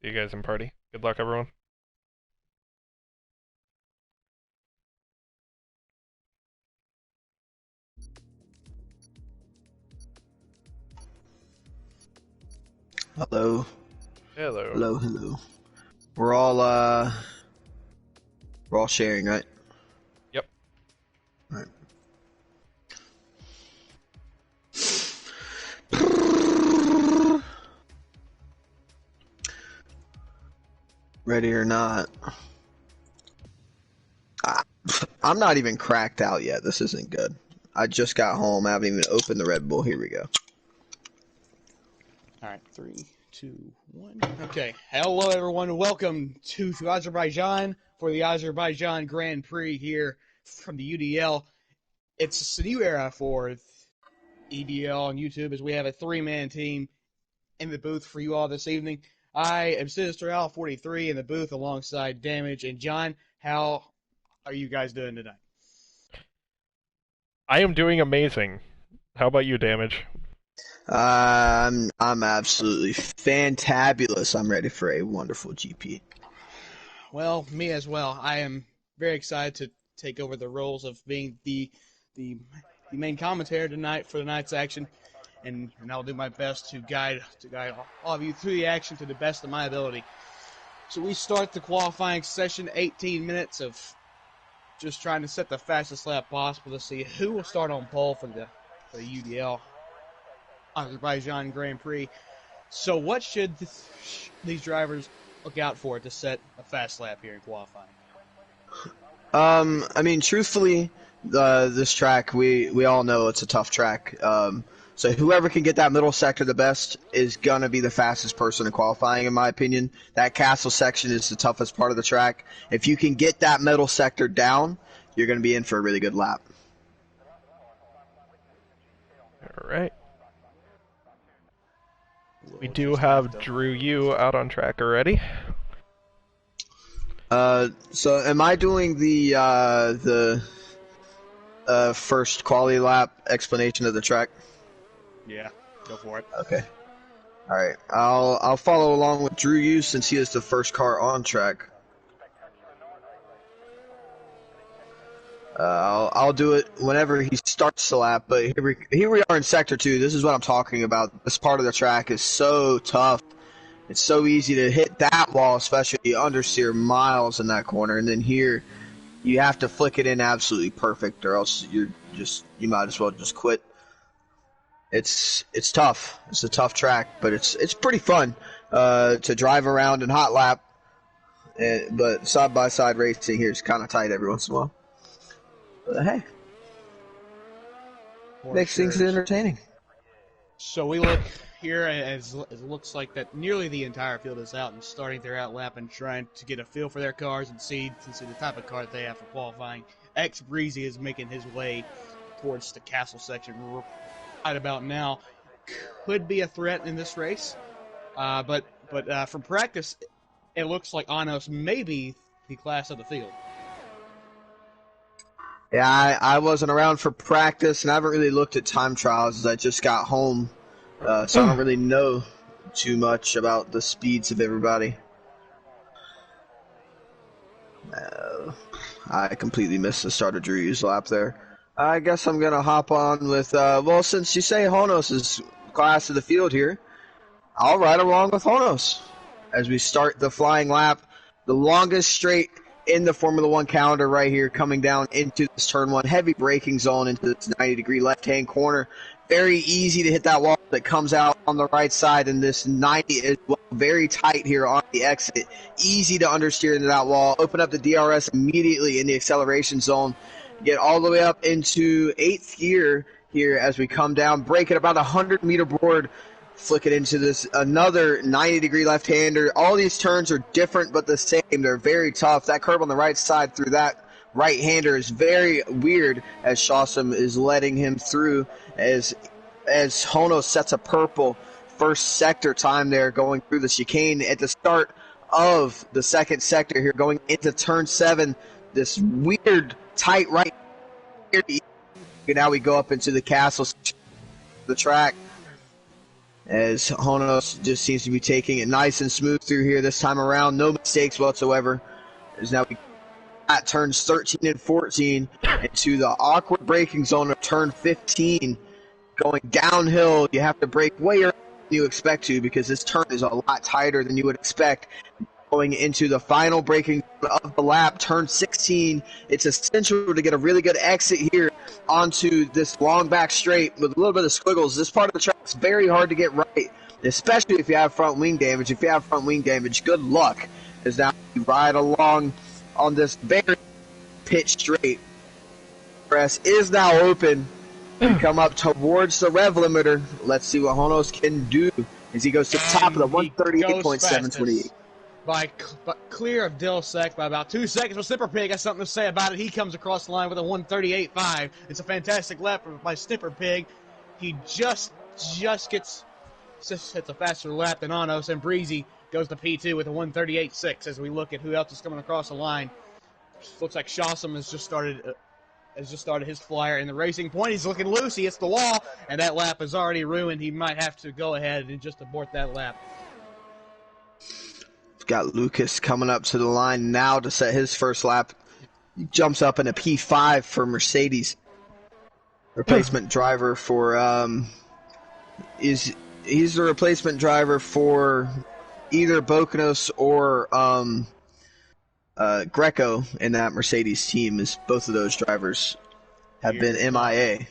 See you guys in party. Good luck, everyone. Hello. Hello. Hello, hello. We're all sharing, right? Yep. All right. Ready or not. I'm not even cracked out yet. This isn't good. I just got home. I haven't even opened the Red Bull. Here we go. All right, 3, 2, 1. Okay, hello everyone. Welcome to Azerbaijan for the Azerbaijan Grand Prix here from the UDL. It's a new era for EDL on YouTube as we have a three-man team in the booth for you all this evening. I am Sinister Al 43 in the booth alongside Damage and John. How are you guys doing tonight? I am doing amazing. How about you, Damage? I'm absolutely fantabulous. I'm ready for a wonderful GP. Well, me as well. I am very excited to take over the roles of being the main commentator tonight for tonight's action, and I'll do my best to guide all of you through the action to the best of my ability. So we start the qualifying session, 18 minutes of just trying to set the fastest lap possible to see who will start on pole for the UDL Azerbaijan Grand Prix. So what should these drivers look out for to set a fast lap here in qualifying? I mean, truthfully, this track, we all know it's a tough track. So whoever can get that middle sector the best is going to be the fastest person in qualifying, in my opinion. That castle section is the toughest part of the track. If you can get that middle sector down, you're going to be in for a really good lap. All right. We do have Drew Yu out on track already. So am I doing the first quality lap explanation of the track? Yeah, go for it. Okay. All right. I'll follow along with Drew Yu since he is the first car on track. I'll do it whenever he starts the lap, but here we are in Sector 2. This is what I'm talking about. This part of the track is so tough. It's so easy to hit that wall, especially if you understeer miles in that corner. And then here, you have to flick it in absolutely perfect, or else you might as well just quit. It's tough. It's a tough track, but it's pretty fun to drive around in hot lap. But side-by-side racing here is kind of tight every once in a while. But hey, makes things entertaining. So we look here as it looks like that nearly the entire field is out and starting their out lap and trying to get a feel for their cars and see the type of car that they have for qualifying. X Breezy is making his way towards the castle section right about now. Could be a threat in this race, but from practice, it looks like Anos may be the class of the field. Yeah, I wasn't around for practice, and I haven't really looked at time trials as I just got home, so I don't really know too much about the speeds of everybody. I completely missed the start of Drew Yu's lap there. I guess I'm going to hop on with, well, since you say Honos is class of the field here, I'll ride along with Honos as we start the flying lap, the longest straight in the Formula One calendar right here, coming down into this turn one, heavy braking zone into this 90-degree left-hand corner. Very easy to hit that wall that comes out on the right side, and this 90 is very tight here on the exit. Easy to understeer into that wall. Open up the DRS immediately in the acceleration zone. Get all the way up into 8th gear here as we come down. Brake at about 100-meter board. Flick it into this another 90-degree left-hander. All these turns are different but the same. They're very tough. That curve on the right side through that right-hander is very weird as Shawsam is letting him through as Hono sets a purple first sector time there going through the chicane at the start of the second sector here going into turn 7. This weird tight right here. Now we go up into the castle, the track. as Honos just seems to be taking it nice and smooth through here this time around. No mistakes whatsoever. As now that turns 13 and 14 into the awkward braking zone of turn 15. Going downhill, you have to brake way earlier than you expect to because this turn is a lot tighter than you would expect. Going into the final braking of the lap, turn 16, it's essential to get a really good exit here onto this long back straight with a little bit of squiggles. This part of the track is very hard to get right, especially if you have front wing damage. If you have front wing damage, good luck, as now you ride along on this very pitch straight. Press is now open. We come up towards the rev limiter. Let's see what Honos can do as he goes to the top of the 138.728. By clear of Dillsec by about 2 seconds. But Snipper Pig has something to say about it. He comes across the line with a 138.5. It's a fantastic lap by Snipper Pig. He just hits a faster lap than Anos, and Breezy goes to P2 with a 138.6. As we look at who else is coming across the line, looks like Shawsome has just started his flyer in the racing point. He's looking loose. He hits the wall, and that lap is already ruined. He might have to go ahead and just abort that lap. Got Lucas coming up to the line now to set his first lap. He jumps up in a P5 for Mercedes. Replacement driver for he's the replacement driver for either Bokanos or Greco in that Mercedes team, as both of those drivers have been MIA.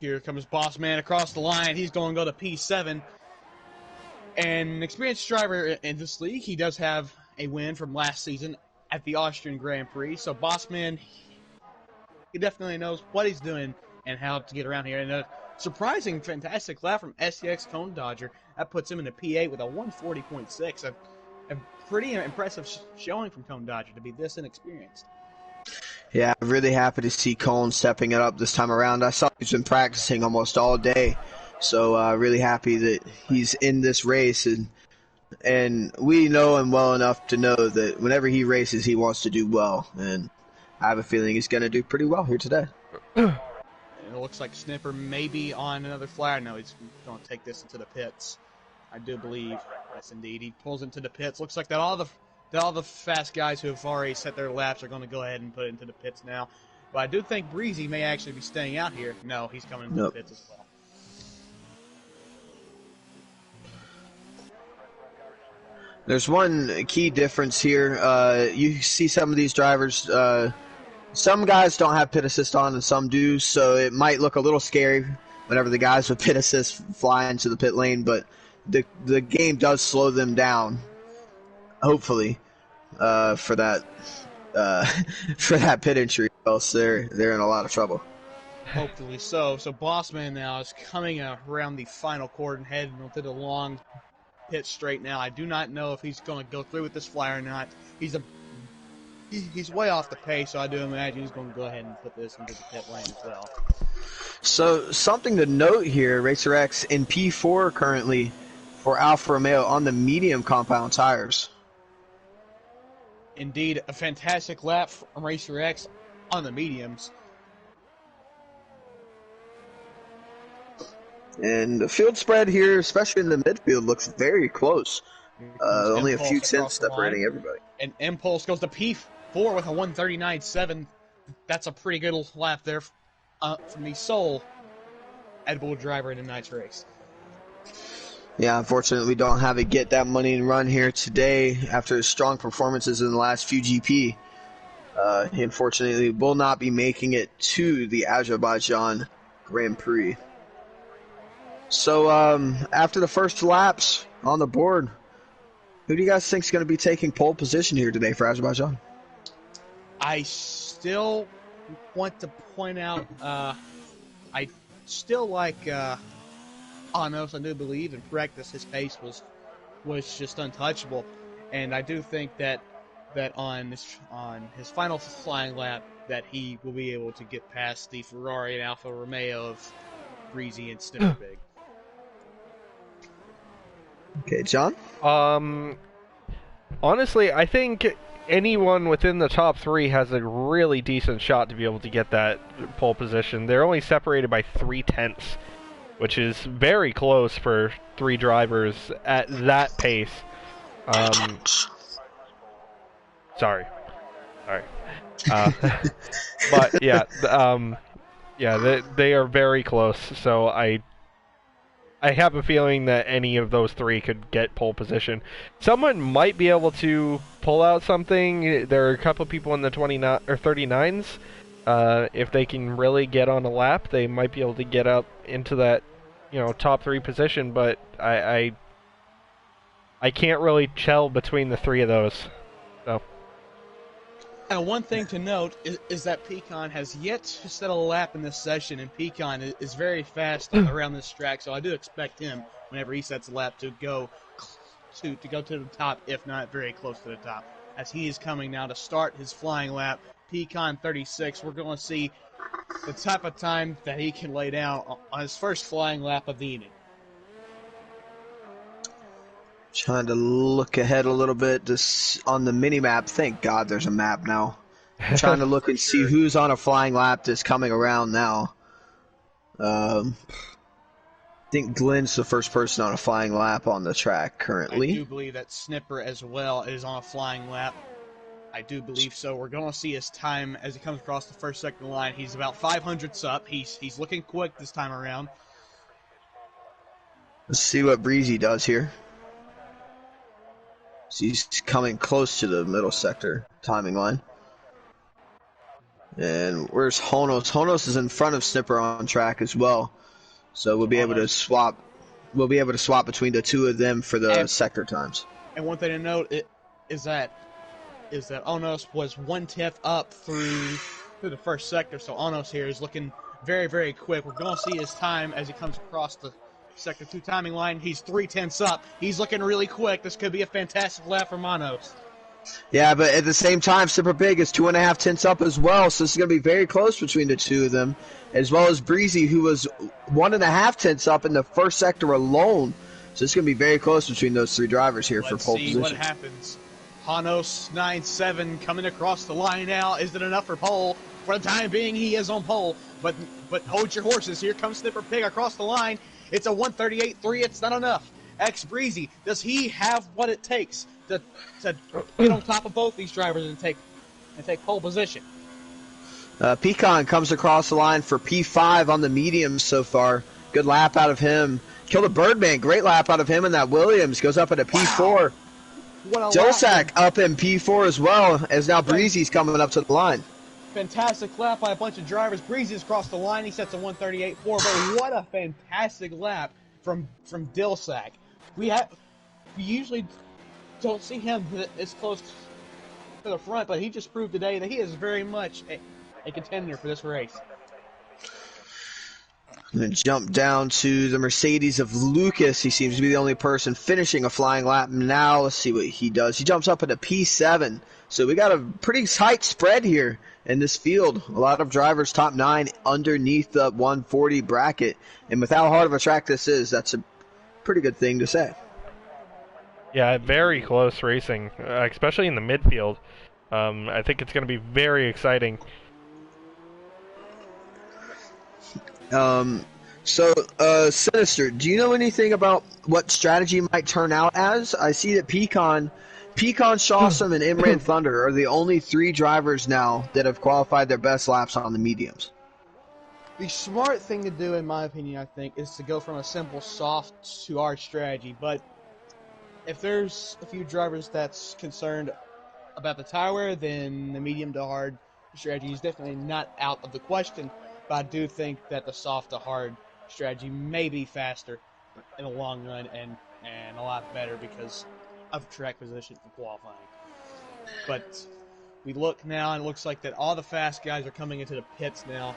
Here comes Boss Man across the line. He's going to go to P7. And an experienced driver in this league, he does have a win from last season at the Austrian Grand Prix. So Bossman, he definitely knows what he's doing and how to get around here. And a surprising, fantastic lap from SCX Cone Dodger. That puts him in a P8 with a 140.6. A pretty impressive showing from Cone Dodger to be this inexperienced. Yeah, I'm really happy to see Cone stepping it up this time around. I saw he's been practicing almost all day. So really happy that he's in this race, and we know him well enough to know that whenever he races, he wants to do well, and I have a feeling he's going to do pretty well here today. It looks like Snipper may be on another flyer. No, he's going to take this into the pits. I do believe, yes, indeed, he pulls into the pits. Looks like that all the fast guys who have already set their laps are going to go ahead and put it into the pits now. But I do think Breezy may actually be staying out here. No, he's coming into the pits as well. There's one key difference here. You see some of these drivers, some guys don't have pit assist on and some do, so it might look a little scary whenever the guys with pit assist fly into the pit lane, but the game does slow them down, hopefully, for that pit entry, else they're in a lot of trouble. Hopefully so. So Bossman now is coming around the final cordon, heading to the long pit straight now. I do not know if he's going to go through with this flyer or not. He's way off the pace, so I do imagine he's going to go ahead and put this into the pit lane as well. So something to note here, Racer X in P4 currently for Alfa Romeo on the medium compound tires. Indeed, a fantastic lap from Racer X on the mediums. And the field spread here, especially in the midfield, looks very close. Only a few tenths separating everybody. And Impulse goes to P4 with a 139.7. That's a pretty good lap there from the sole Red Bull driver in tonight's race. Yeah, unfortunately, we don't have a Get That Money and Run here today after his strong performances in the last few GP. He unfortunately will not be making it to the Azerbaijan Grand Prix. So after the first laps on the board, who do you guys think is going to be taking pole position here today for Azerbaijan? I still want to point out, I still like Anos. I do believe in practice his pace was just untouchable, and I do think that on his final flying lap that he will be able to get past the Ferrari and Alfa Romeo of Breezy and Snipper Big. Okay, John? Honestly, I think anyone within the top three has a really decent shot to be able to get that pole position. They're only separated by 0.3. which is very close for 3 drivers at that pace. Sorry. But yeah, they are very close. So I have a feeling that any of those 3 could get pole position. Someone might be able to pull out something. There are a couple people in the 29 or 39s. If they can really get on a lap, they might be able to get up into that, top 3 position. But I can't really tell between the 3 of those. So. And one thing to note is that Pecan has yet to set a lap in this session, and Pecan is very fast around this track, so I do expect him, whenever he sets a lap, to go to the top, if not very close to the top. As he is coming now to start his flying lap, Pecan 36, we're going to see the type of time that he can lay down on his first flying lap of the evening. Trying to look ahead a little bit just on the mini map. Thank God there's a map now. I'm trying to look and see who's on a flying lap that's coming around now. I think Glenn's the first person on a flying lap on the track currently. I do believe that Snipper as well is on a flying lap. I do believe so. We're going to see his time as he comes across the first second line. He's about 500ths up. He's looking quick this time around. Let's see what Breezy does here. He's coming close to the middle sector timing line. And where's Honos? Honos is in front of Snipper on track as well. So we'll be able to swap. We'll be able to swap between the 2 of them for the sector times. And one thing to note is that Onos was 1/10 up through the first sector. So Onos here is looking very, very quick. We're going to see his time as he comes across the Sector 2 timing line. He's 3/10 up. He's looking really quick. This could be a fantastic lap for Manos. Yeah, but at the same time, Super Big is 2.5 tenths up as well, so this is going to be very close between the 2 of them, as well as Breezy, who was 1.5 tenths up in the first sector alone. So it's going to be very close between those 3 drivers here for pole position. Let's see what happens. Hanos 9-7 coming across the line now. Is it enough for pole? For the time being, he is on pole, but hold your horses. Here comes Snipper Pig across the line. It's a 138.3. It's not enough. X Breezy, does he have what it takes to get on top of both these drivers and take pole position? Pecan comes across the line for P5 on the mediums so far. Good lap out of him. Killed a Birdman. Great lap out of him, and that Williams goes up at a P4. Wow. Jolsak up in P4 as well, as now Breezy's coming up to the line. Fantastic lap by a bunch of drivers. Breezy's across the line. He sets a 138.4, but what a fantastic lap from Dilsack. We usually don't see him as close to the front, but he just proved today that he is very much a contender for this race. I'm going to jump down to the Mercedes of Lucas. He seems to be the only person finishing a flying lap now. Let's see what he does. He jumps up at a P7. So we got a pretty tight spread here in this field. A lot of drivers top 9 underneath the 140 bracket. And with how hard of a track this is, that's a pretty good thing to say. Yeah, very close racing, especially in the midfield. I think it's going to be very exciting. Sinister, do you know anything about what strategy might turn out as? I see that Pecan, Shawsome, and Imran Thunder are the only 3 drivers now that have qualified their best laps on the mediums. The smart thing to do, in my opinion, I think, is to go from a simple soft to hard strategy. But if there's a few drivers that's concerned about the tire wear, then the medium to hard strategy is definitely not out of the question. But I do think that the soft to hard strategy may be faster in the long run and a lot better because of track position for qualifying. But we look now, and it looks like that all the fast guys are coming into the pits now.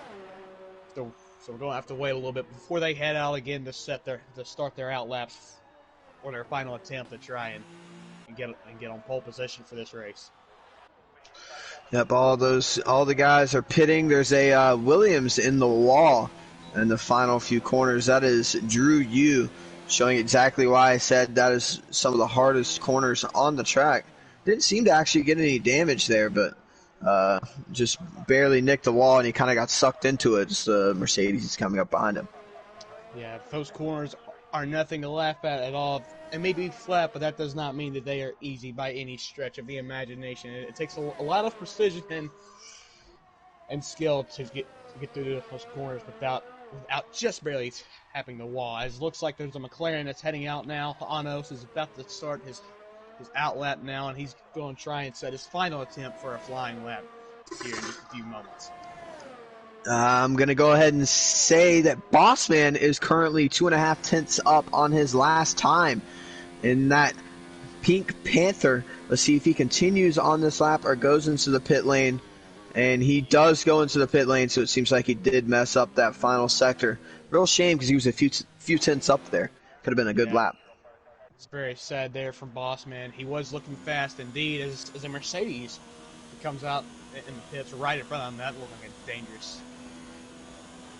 So we're going to have to wait a little bit before they head out again to start their out laps or their final attempt to try and get on pole position for this race. Yep, all the guys are pitting. There's a Williams in the wall in the final few corners. That is Drew Yu, showing exactly why I said that is some of the hardest corners on the track. Didn't seem to actually get any damage there, but just barely nicked the wall, and he kind of got sucked into it. Just the Mercedes is coming up behind him. Yeah, those corners are nothing to laugh at all. It may be flat, but that does not mean that they are easy by any stretch of the imagination. It takes a lot of precision and skill to get through those corners without just barely tapping the wall. As it looks like there's a McLaren that's heading out now. Anos is about to start his out lap now, and he's going to try and set his final attempt for a flying lap here in just a few moments. I'm going to go ahead and say that Bossman is currently 2.5 tenths up on his last time in that Pink Panther. Let's see if he continues on this lap or goes into the pit lane. And he does go into the pit lane, so it seems like he did mess up that final sector. Real shame because he was a few tenths up there. Could have been a good lap. It's very sad there from Bossman. He was looking fast indeed as a Mercedes comes out in the pits right in front of him. That looked like a dangerous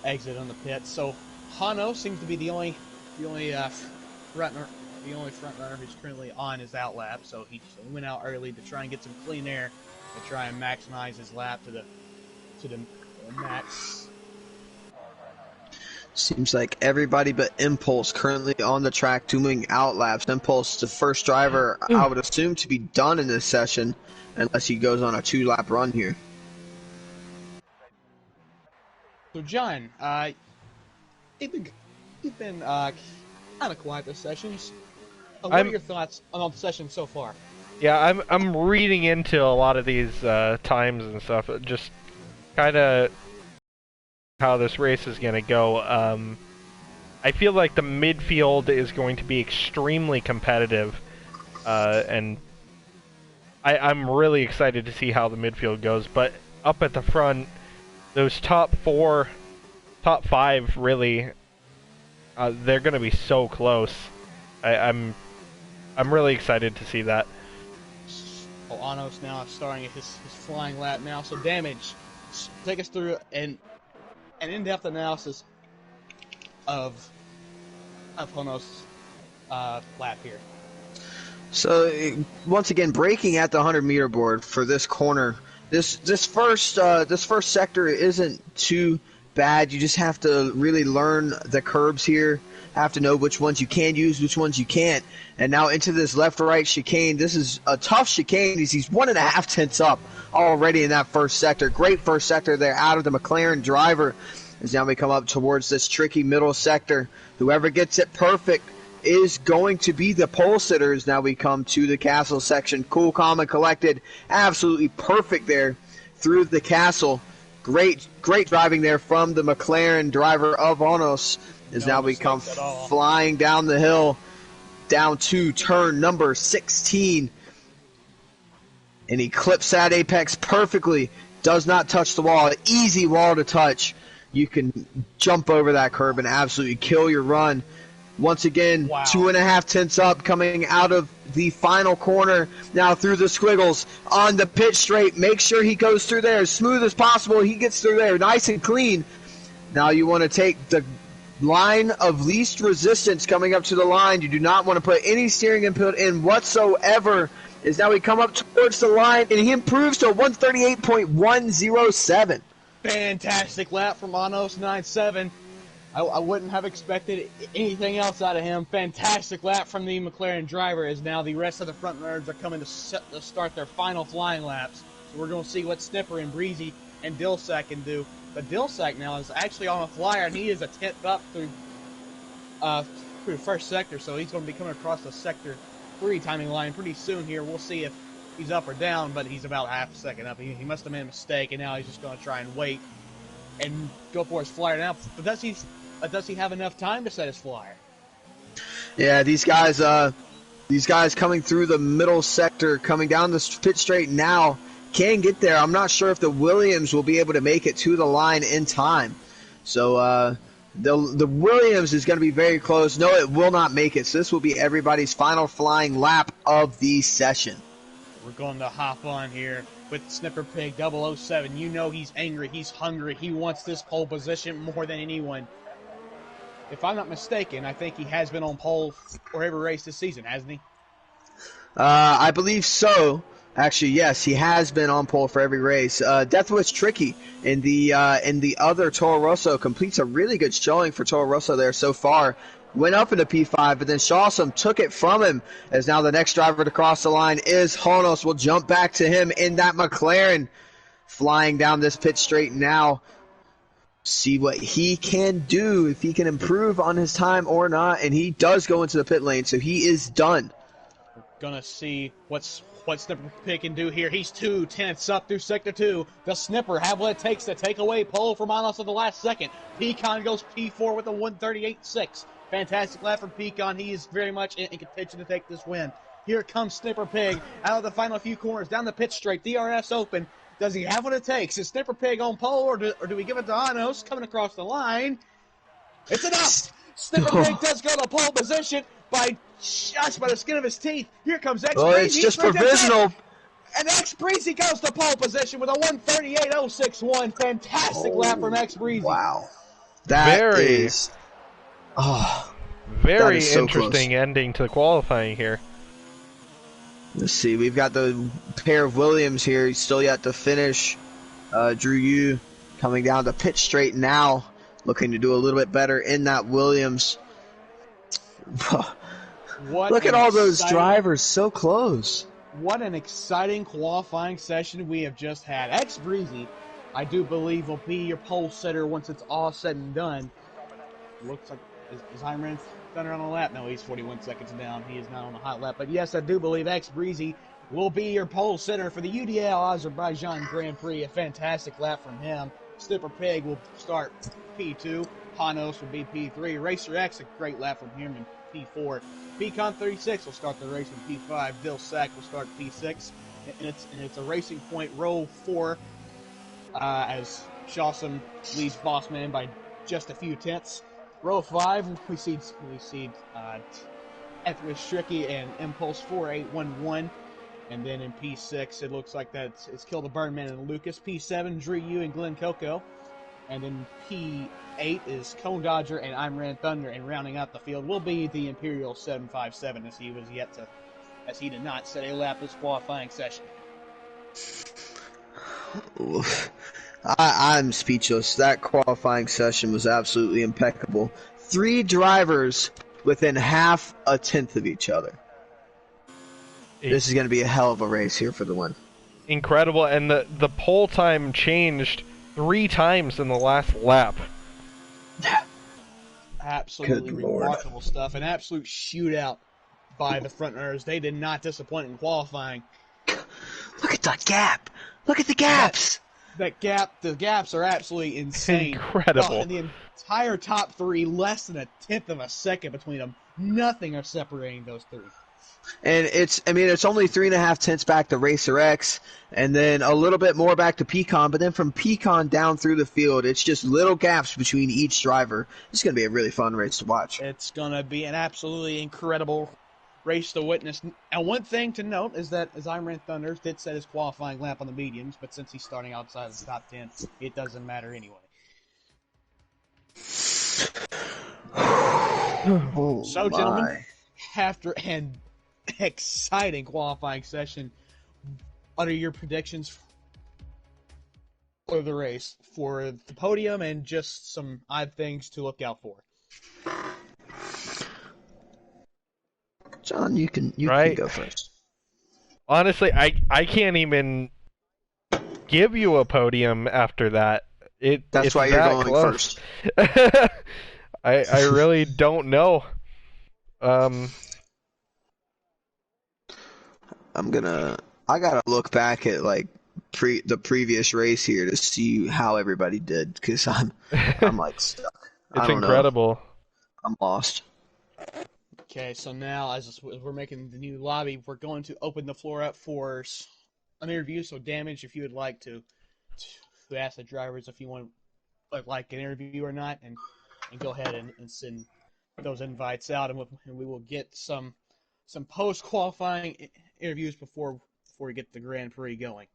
exit on the pit. So Hano seems to be the only front runner who's currently on his out lap. So he went out early to try and get some clean air to try and maximize his lap to the max. Seems like everybody but Impulse currently on the track doing out laps. Impulse, the first driver, I would assume to be done in this session, unless he goes on a 2-lap run here. So John, you've been kind of quiet this session. What are your thoughts on the session so far? Yeah, I'm reading into a lot of these times and stuff. Just kind of how this race is going to go. I feel like the midfield is going to be extremely competitive, and I'm really excited to see how the midfield goes. But up at the front, those top 5, really, they're going to be so close. I'm really excited to see that. Well, Anos now starting his flying lap now. So Damage, take us through an in-depth analysis of Honos' lap here. So once again, braking at the 100-meter board for this corner. This first sector isn't too bad. You just have to really learn the curbs here. Have to know which ones you can use, which ones you can't. And now into this left-to-right chicane. This is a tough chicane. He's 1.5 tenths up already in that first sector. Great first sector there out of the McLaren driver. As now we come up towards this tricky middle sector. Whoever gets it perfect is going to be the pole sitters. Now we come to the castle section. Cool, calm, and collected. Absolutely perfect there through the castle. Great driving there from the McLaren driver of Onos. As now we come flying down the hill, down to turn number 16. And he clips that apex perfectly. Does not touch the wall. An easy wall to touch. You can jump over that curb and absolutely kill your run. Once again, 2.5 tenths up coming out of the final corner. Now through the squiggles on the pit straight. Make sure he goes through there as smooth as possible. He gets through there nice and clean. Now you want to take the line of least resistance coming up to the line. You do not want to put any steering input in whatsoever. As now we come up towards the line, and he improves to 138.107. Fantastic lap from Anos 9.7. I wouldn't have expected anything else out of him. Fantastic lap from the McLaren driver, as now the rest of the front runners are coming to start their final flying laps. So we're going to see what Snipper and Breezy and Dilsack can do. But Dilsack now is actually on a flyer, and he is a tenth up through the first sector, so he's going to be coming across the sector 3 timing line pretty soon here. We'll see if he's up or down, but he's about half a second up. He must have made a mistake, and now he's just going to try and wait and go for his flyer now. But does he have enough time to set his flyer? Yeah, these guys coming through the middle sector, coming down the pit straight now, can get there. I'm not sure if the Williams will be able to make it to the line in time. So the Williams is going to be very close. No, it will not make it. So this will be everybody's final flying lap of the session. We're going to hop on here with Snipper Pig 007. You know he's angry. He's hungry. He wants this pole position more than anyone. If I'm not mistaken, I think he has been on pole for every race this season, hasn't he? I believe so. Actually, yes, he has been on pole for every race. Deathwish Tricky in the other Toro Rosso completes a really good showing for Toro Rosso there so far. Went up into P5, but then Shawsome took it from him. As now the next driver to cross the line is Honos. We'll jump back to him in that McLaren, flying down this pit straight now. See what he can do, if he can improve on his time or not, and he does go into the pit lane, so he is done. We're gonna see what Snipper Pig can do here. He's 2/10 up through Sector 2. The Snipper have what it takes to take away pole from Manos at the last second. Pecan goes P4 with a 138.6. Fantastic lap from Pecan. He is very much in contention to take this win. Here comes Snipper Pig out of the final few corners, down the pit straight. DRS open. Does he have what it takes? Is Snipper Pig on pole, or do we give it to Anos coming across the line? It's enough! Snipper Pig does go to pole position by just by the skin of his teeth. Here comes X Well, Breezy. it's just provisional. And X Breezy goes to pole position with a 138.061. Fantastic lap from X Breezy. Wow. That is very so interesting close. ending to qualifying here. Let's see. We've got the pair of Williams here. He's still yet to finish. Drew Yu coming down the pit straight now, looking to do a little bit better in that Williams. Look at all those drivers so close. What an exciting qualifying session we have just had. X Breezy, I do believe, will be your pole setter once it's all said and done. Looks like, is Hyman Thunder on a lap? No, he's 41 seconds down. He is not on a hot lap. But yes, I do believe X Breezy will be your pole setter for the UDL Azerbaijan Grand Prix. A fantastic lap from him. Snipper Pig will start P2. Hanos will be P3. Racer X, a great lap from him in P4. Pecan 36 will start the race in P5. Dill Sack will start P6. And it's a Racing Point row 4 as Shawsome leads Bossman by just a few tenths. Row 5, we see Ethwish Tricky and Impulse 4811. And then in P6, it looks like it's Kill the Birdman and Lucas. P7, Drew Yu and Glenn Coco. And then P8 is Cone Dodger and I'm Ran Thunder. And rounding out the field will be the Imperial 757 as he did not set a lap this qualifying session. Oof. I'm speechless. That qualifying session was absolutely impeccable. 3 drivers within half a tenth of each other. This is going to be a hell of a race here for the win. Incredible, and the pole time changed 3 times in the last lap. Absolutely remarkable stuff. An absolute shootout by the front runners. They did not disappoint in qualifying. Look at that gap. Look at the gaps. That gap, the gaps are absolutely insane. Incredible. And the entire top 3, less than a tenth of a second between them. Nothing are separating those 3. And it's only 3.5 tenths back to Racer X, and then a little bit more back to Pecan, but then from Pecan down through the field, it's just little gaps between each driver. It's going to be a really fun race to watch. It's going to be an absolutely incredible race to witness. And one thing to note is that as Iron Thunder did set his qualifying lap on the mediums, but since he's starting outside of the top 10, it doesn't matter anyway. Oh, so, gentlemen, after an exciting qualifying session, what are your predictions for the race, for the podium, and just some odd things to look out for? John, you can go first. Honestly, I can't even give you a podium after that. That's why you're going close. first. I really don't know. I gotta look back at like the previous race here to see how everybody did, because I'm like stuck. It's incredible. I'm lost. Okay, so now as we're making the new lobby, we're going to open the floor up for an interview. So, Damage, if you would like to ask the drivers if you want like an interview or not, and go ahead and send those invites out, and we will get some post qualifying interviews before we get the Grand Prix going.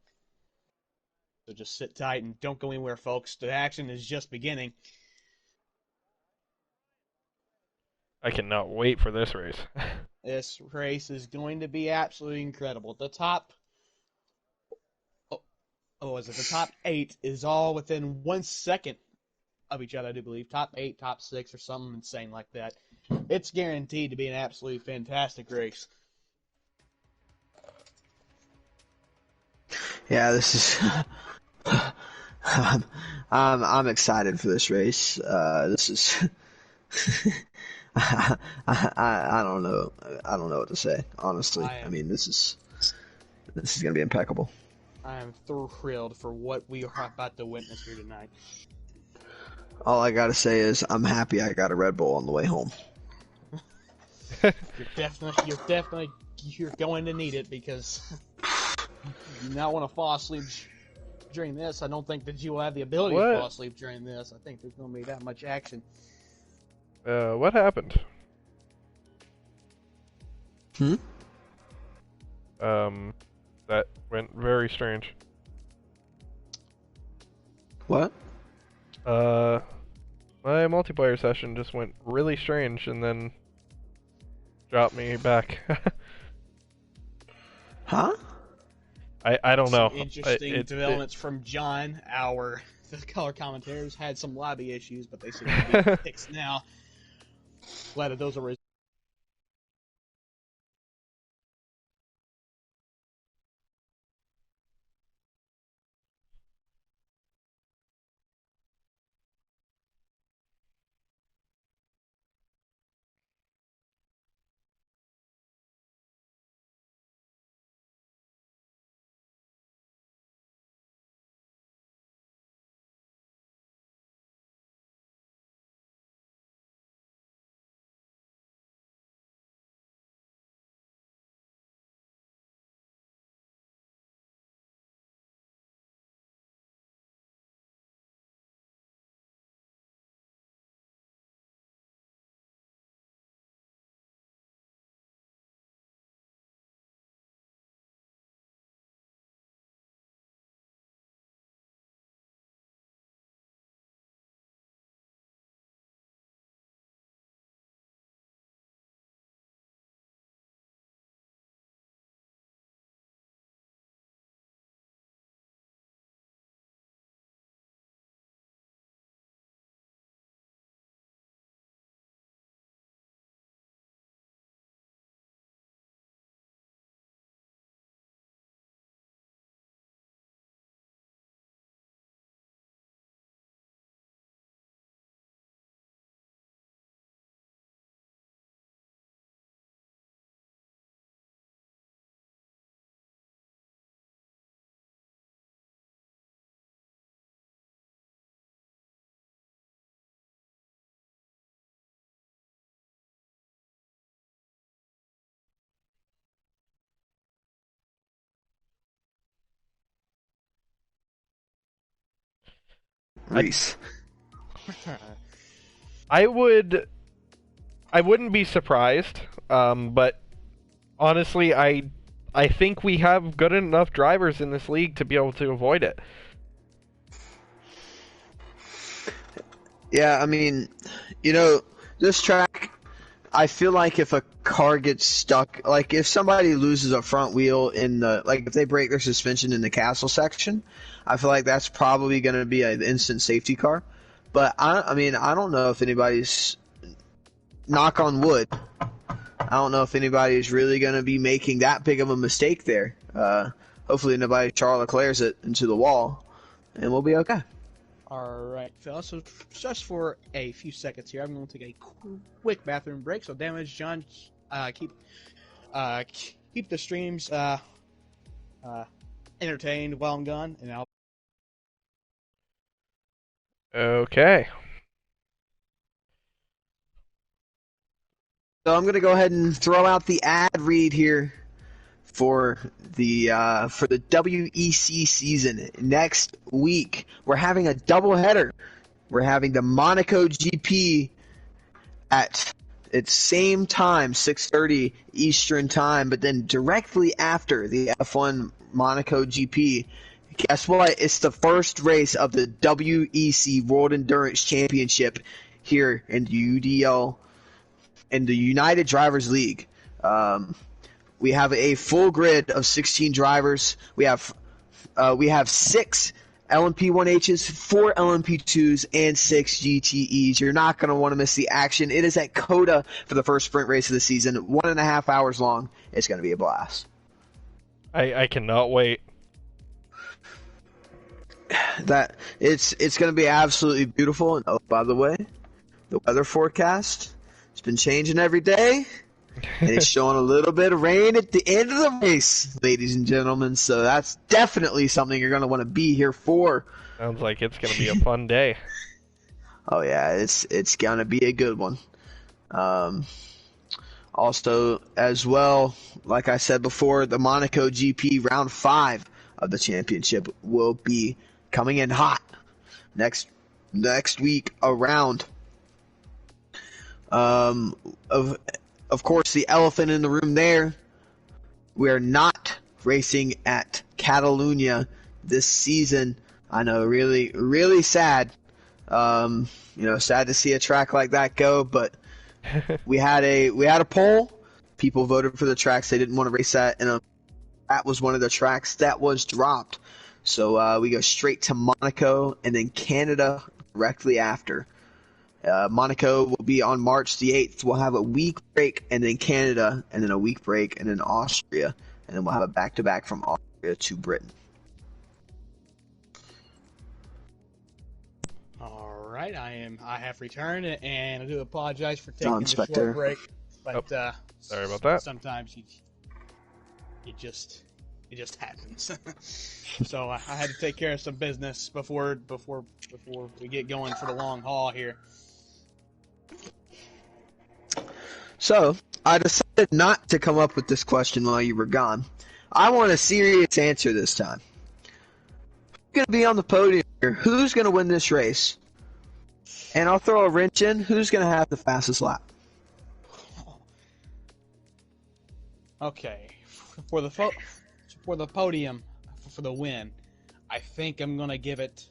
So just sit tight and don't go anywhere, folks. The action is just beginning. I cannot wait for this race. This race is going to be absolutely incredible. The top oh, is it the top 8 is all within 1 second of each other, I do believe. Top 8, top 6, or something insane like that. It's guaranteed to be an absolutely fantastic race. Yeah, this is. I'm excited for this race. This is. I don't know. I don't know what to say. Honestly, I mean, this is gonna be impeccable. I am thrilled for what we are about to witness here tonight. All I gotta say is I'm happy I got a Red Bull on the way home. You're going to need it, because you do not want to fall asleep during this. I don't think that you will have the ability to fall asleep during this. I think there's going to be that much action. What happened? That went very strange. What? My multiplayer session just went really strange and then dropped me back. Huh? I don't know. Some interesting developments from John. The color commentators had some lobby issues, but they seem to be fixed now. Glad that those are. Reese. I wouldn't be surprised, but honestly, I think we have good enough drivers in this league to be able to avoid it. Yeah, I mean, this track, I feel like if a car gets stuck, like if somebody loses a front wheel if they break their suspension in the castle section, I feel like that's probably going to be an instant safety car. But I mean, I don't know if anybody's, knock on wood, I don't know if anybody's really going to be making that big of a mistake there. Hopefully nobody Charles Leclerc's it into the wall, and we'll be okay. Alright, fellas, so just for a few seconds here, I'm going to take a quick bathroom break. So, Damage John, keep the streams entertained while I'm gone, and I'll. Okay. So I'm going to go ahead and throw out the ad read here for the WEC season. Next week, we're having a doubleheader. We're having the Monaco GP at its same time, 6:30 Eastern time, but then directly after the F1 Monaco GP, guess what? It's the first race of the WEC World Endurance Championship here in the UDL, in the United Drivers League. We have a full grid of 16 drivers. We have we have 6 LMP1Hs, 4 LMP2s, and 6 GTEs. You're not going to want to miss the action. It is at Coda for the first sprint race of the season, 1.5 hours long. It's going to be a blast. I cannot wait. That it's going to be absolutely beautiful. And oh, by the way, the weather forecast has been changing every day, and it's showing a little bit of rain at the end of the race, ladies and gentlemen. So that's definitely something you're going to want to be here for. Sounds like it's going to be a fun day. Oh yeah, it's going to be a good one. Also, as well, like I said before, the Monaco GP round 5 of the championship will be coming in hot next week around. Of course, the elephant in the room there, we are not racing at Catalunya this season. I know, really, really sad. Sad to see a track like that go, but we had a poll. People voted for the tracks they didn't want to race at, and that was one of the tracks that was dropped. So we go straight to Monaco and then Canada directly after. Monaco will be on March the 8th. We'll have a week break, and then Canada, and then a week break, and then Austria, and then we'll have a back-to-back from Austria to Britain. All right, I have returned, and I do apologize for taking the Spector. short break, but Sorry about that. Sometimes it just happens. So I had to take care of some business before we get going for the long haul here. So I decided not to come up with this question while you were gone. I want a serious answer this time. Who's going to be on the podium here? Who's going to win this race? And I'll throw a wrench in. Who's going to have the fastest lap? Okay, for the podium, for the win, I think I'm gonna give it.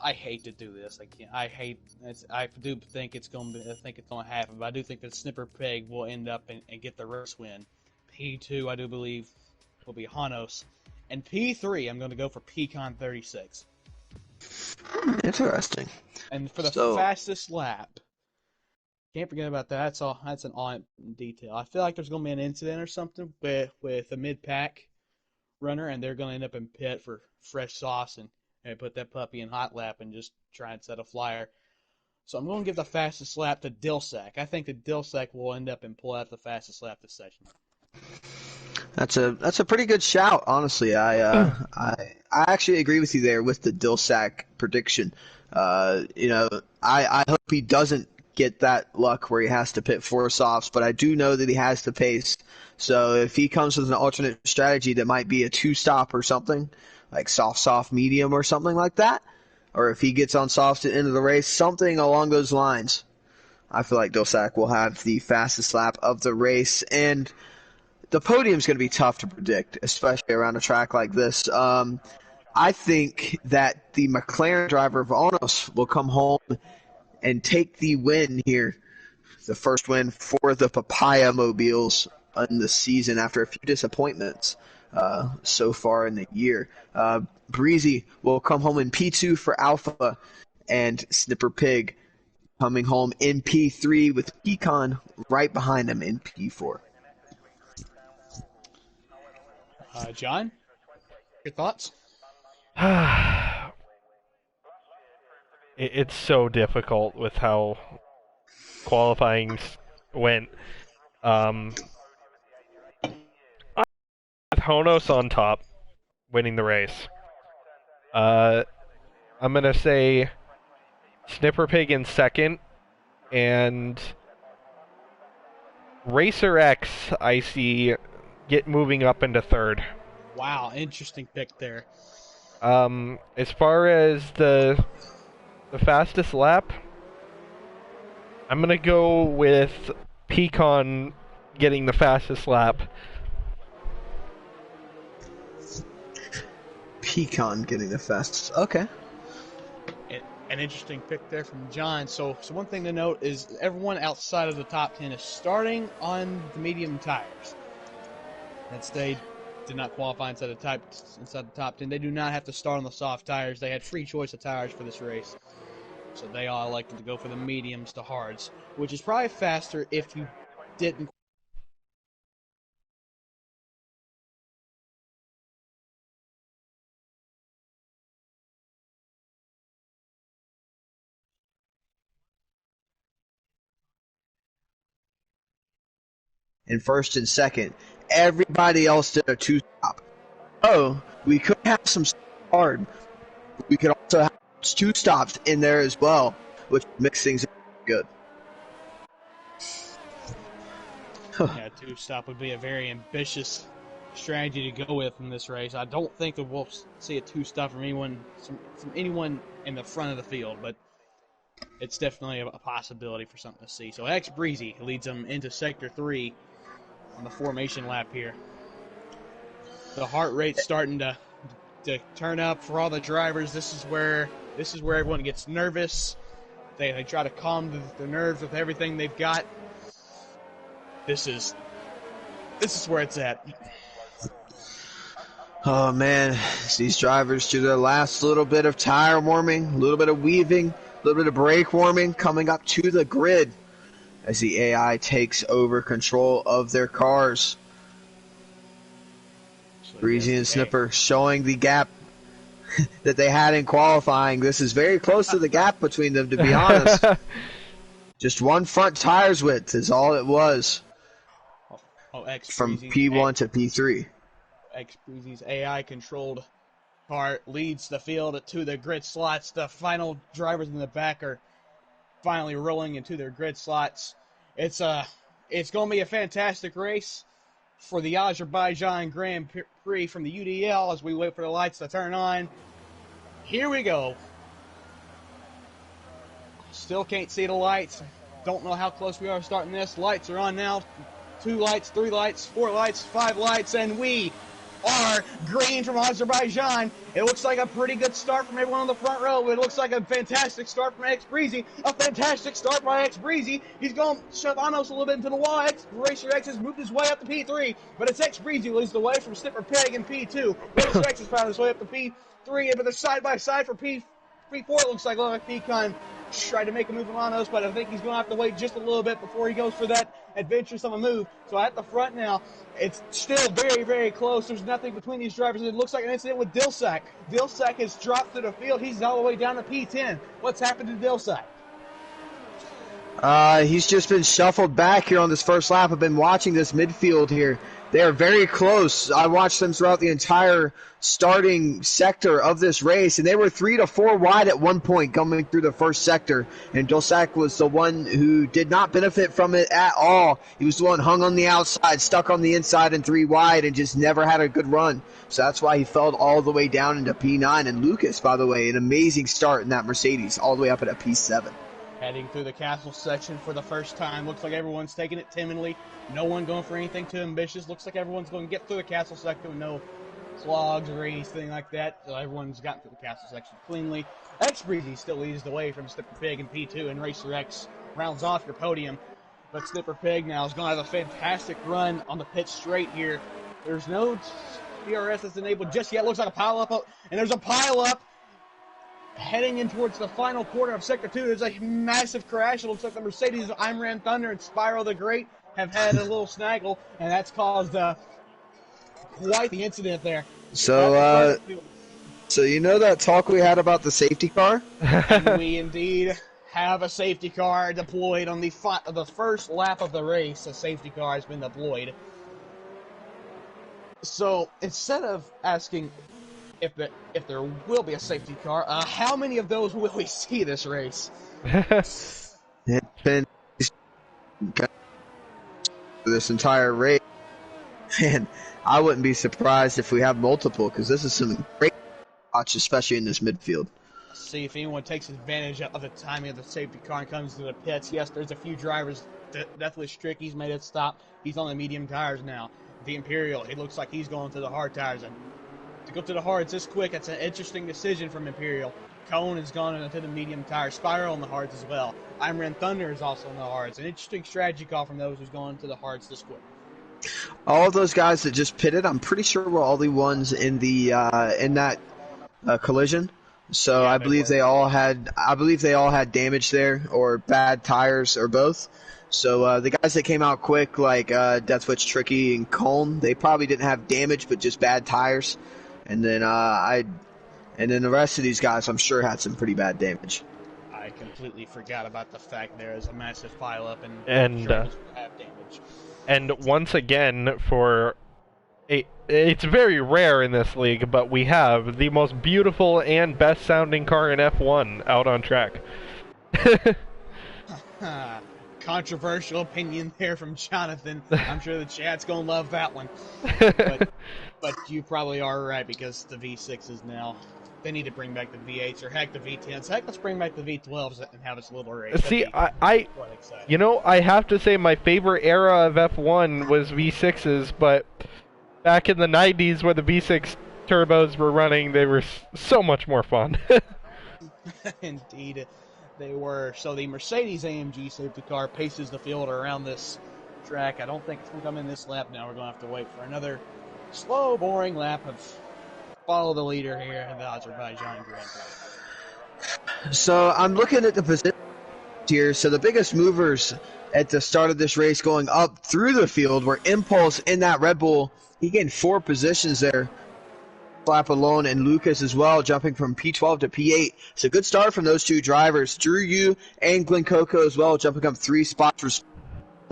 I hate to do this. I do think it's gonna happen, but I do think that Snipper Pig will end up and get the race win. P2, I do believe, will be Hanos, and P3, I'm gonna go for Pecan 36. Interesting. And for the fastest lap, can't forget about that. That's an all detail. I feel like there's gonna be an incident or something with a mid-pack runner, and they're gonna end up in pit for fresh sauce and put that puppy in hot lap and just try and set a flyer. So I'm gonna give the fastest lap to Dilsack. I think that Dilsack will end up and pull out the fastest lap this session. That's a pretty good shout, honestly. I actually agree with you there with the Dilsack prediction. I hope he doesn't get that luck where he has to pit 4 softs, but I do know that he has the pace. So if he comes with an alternate strategy that might be a 2-stop or something, like soft, medium or something like that, or if he gets on softs at the end of the race, something along those lines, I feel like Dilsack will have the fastest lap of the race. And the podium's going to be tough to predict, especially around a track like this. I think that the McLaren driver of Onos will come home and take the win here, the first win for the Papaya Mobiles in the season after a few disappointments so far in the year. Breezy will come home in P2 for Alpha, and Snipper Pig coming home in P3 with Pecan right behind him in P4. John, your thoughts? It's so difficult with how qualifying went. With Honos on top, winning the race. I'm gonna say Snipper Pig in second, and Racer X I see moving up into third. Wow, interesting pick there. As far as the fastest lap, I'm gonna go with Pecan getting the fastest lap. Pecan getting the fastest. Okay. An interesting pick there from John. So one thing to note is everyone outside of the top 10 is starting on the medium tires. That stayed did not qualify inside the top 10. They do not have to start on the soft tires. They had free choice of tires for this race. So they all elected to go for the mediums to hards, which is probably faster if you didn't. In first and second, everybody else did a two-stop. Oh, we could have some hard. We could also have two stops in there as well, which makes things good. Yeah, two-stop would be a very ambitious strategy to go with in this race. I don't think that we'll see a two-stop from anyone in the front of the field, but it's definitely a possibility for something to see. So X Breezy leads them into Sector 3 on the formation lap here. The heart rate's starting to turn up for all the drivers. This is where everyone gets nervous. They try to calm the nerves with everything they've got. This is where it's at. Oh man, these drivers do their last little bit of tire warming, a little bit of weaving, a little bit of brake warming, coming up to the grid as the AI takes over control of their cars. So Breezy and Snipper showing the gap that they had in qualifying. This is very close to the gap between them, to be honest. Just one front tire's width is all it was from P1 to P3. X Breezy's AI-controlled car leads the field to the grid slots. The final drivers in the back are finally rolling into their grid slots. It's going to be a fantastic race for the Azerbaijan Grand Prix from the UDL as we wait for the lights to turn on. Here we go. Still can't see the lights. Don't know how close we are starting this. Lights are on now. 2 lights, 3 lights, 4 lights, 5 lights, and we are green from Azerbaijan. It looks like a pretty good start from everyone on the front row. It looks like a fantastic start from X Breezy. A fantastic start by X Breezy. He's going to shove Anos a little bit into the wall. Racer X has moved his way up to P3, but it's X Breezy who leads the way from Snipper Peg in P2. Racer X has found his way up to P3, but they're side by side for P4. It looks like Pecan tried to make a move on Anos, but I think he's going to have to wait just a little bit before he goes for that adventuresome a move. So at the front now, it's still very, very close. There's nothing between these drivers. It looks like an incident with Dilsack. Dilsack has dropped through the field. He's all the way down to P10. What's happened to Dilsack? He's just been shuffled back here on this first lap. I've been watching this midfield here. They are very close. I watched them throughout the entire starting sector of this race, and they were 3 to 4 wide at one point coming through the first sector. And Dilsack was the one who did not benefit from it at all. He was the one hung on the outside, stuck on the inside and 3 wide, and just never had a good run. So that's why he fell all the way down into P9. And Lucas, by the way, an amazing start in that Mercedes, all the way up at a P7. Heading through the castle section for the first time. Looks like everyone's taking it timidly. No one going for anything too ambitious. Looks like everyone's going to get through the castle section with no clogs or anything like that. So everyone's gotten through the castle section cleanly. X Breezy still leads the way from Snipper Pig in P2, and Racer X rounds off your podium. But Snipper Pig now is going to have a fantastic run on the pit straight here. There's no DRS that's enabled just yet. Looks like a pile-up, and there's a pile-up. Heading in towards the final quarter of Sector 2, there's a massive crash. It looks like the Mercedes Imran Thunder and Spiral the Great have had a little snaggle, and that's caused quite the incident there. So you know that talk we had about the safety car? And we indeed have a safety car deployed on the first lap of the race. A safety car has been deployed. So instead of asking if there will be a safety car, how many of those will we see this race? It's been this entire race, and I wouldn't be surprised if we have multiple, because this is some great watch, especially in this midfield. See if anyone takes advantage of the timing of the safety car and comes to the pits. Yes, there's a few drivers. Definitely Strick, he's made it stop. He's on the medium tires now. The Imperial, it looks like he's going to the hard tires, and to go to the hards this quick, it's an interesting decision from Imperial. Cone has gone into the medium tire. Spiral on the hards as well. Imran Thunder is also on the hards. An interesting strategy call from those who's going to the hards this quick. All of those guys that just pitted, I'm pretty sure were all the ones in the in that collision. So Yeah, I they believe were. they all had damage there or bad tires or both. So the guys that came out quick, like Deathwitch, Tricky, and Colm, they probably didn't have damage, but just bad tires. And then and then the rest of these guys, I'm sure, had some pretty bad damage. I completely forgot about the fact there is a massive pileup and And drivers have damage. and once again, it's very rare in this league, but we have the most beautiful and best sounding car in F1 out on track. Controversial opinion there from Jonathan. I'm sure the chat's gonna love that one. But you probably are right, because the V6s now, they need to bring back the V8s or heck the V10s. Heck, let's bring back the V12s and have its little race. See, I you know, I have to say my favorite era of F1 was V6s, but back in the 90s where the V6 turbos were running, they were so much more fun. Indeed, they were. So the Mercedes AMG safety car paces the field around this track. I don't think it's going to come in this lap now. We're going to have to wait for another slow, boring lap of follow the leader here in the Azerbaijan Grand Prix. So I'm looking at the position here. So the biggest movers at the start of this race going up through the field were Impulse in that Red Bull. He gained 4 positions there. Lap alone, and Lucas as well, jumping from P12 to P8. It's a good start from those two drivers. Drew Yu and Glenn Coco as well, jumping up 3 spots for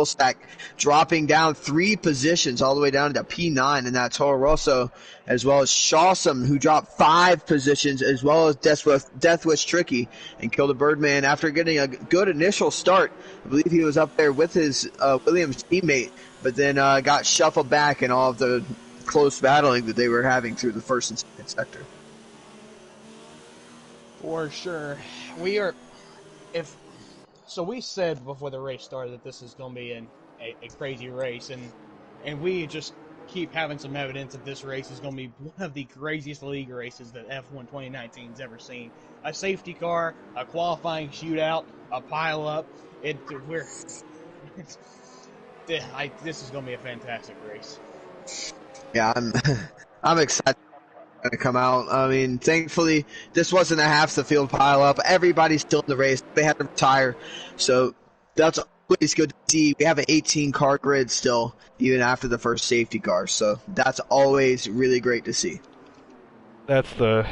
stack, dropping down 3 positions all the way down to P9 in that Toro Rosso, as well as Shawsome, who dropped 5 positions, as well as Deathwish Tricky, and killed a Birdman after getting a good initial start. I believe he was up there with his Williams teammate, but then got shuffled back in all of the close battling that they were having through the first and second sector. For sure. So we said before the race started that this is going to be a crazy race, and we just keep having some evidence that this race is going to be one of the craziest league races that F1 2019's ever seen. A safety car, a qualifying shootout, a pileup. This is going to be a fantastic race. Yeah, I'm excited to come out. I mean, thankfully, this wasn't a half the field pile up. Everybody's still in the race. They had to retire. So that's always good to see. We have an 18-car grid still, even after the first safety car. So that's always really great to see. That's the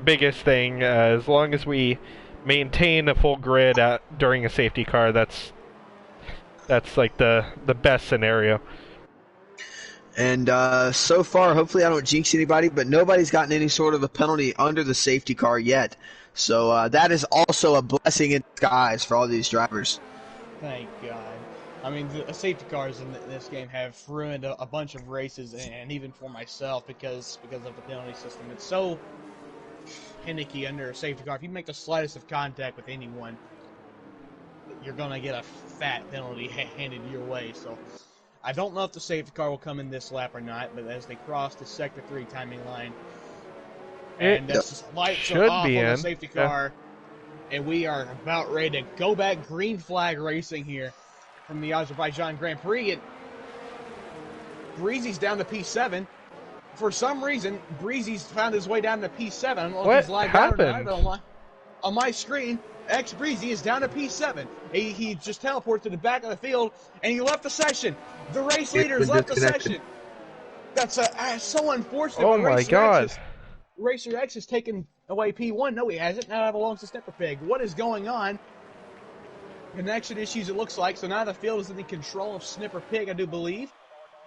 biggest thing. As long as we maintain a full grid during a safety car, that's like the best scenario. And so far, hopefully I don't jinx anybody, but nobody's gotten any sort of a penalty under the safety car yet. So that is also a blessing in disguise for all these drivers. Thank God. I mean, the safety cars in this game have ruined a bunch of races, and even for myself, because of the penalty system. It's so finicky under a safety car. If you make the slightest of contact with anyone, you're going to get a fat penalty handed your way. So I don't know if the safety car will come in this lap or not, but as they cross the Sector 3 timing line, and that's lights are off on the safety car, and we are about ready to go back green flag racing here from the Azerbaijan Grand Prix. And Breezy's down to P7. For some reason, Breezy's found his way down to P7. I don't know if he's lagged out or not. On my screen, Breezy is down to P7. He just teleported to the back of the field, and he left the session. The race leaders left the session. That's so unfortunate. Oh my God. Racer X has taken away P1. No, he hasn't. Now it belongs to Snipper Pig. What is going on? Connection issues, it looks like. So now the field is in the control of Snipper Pig, I do believe.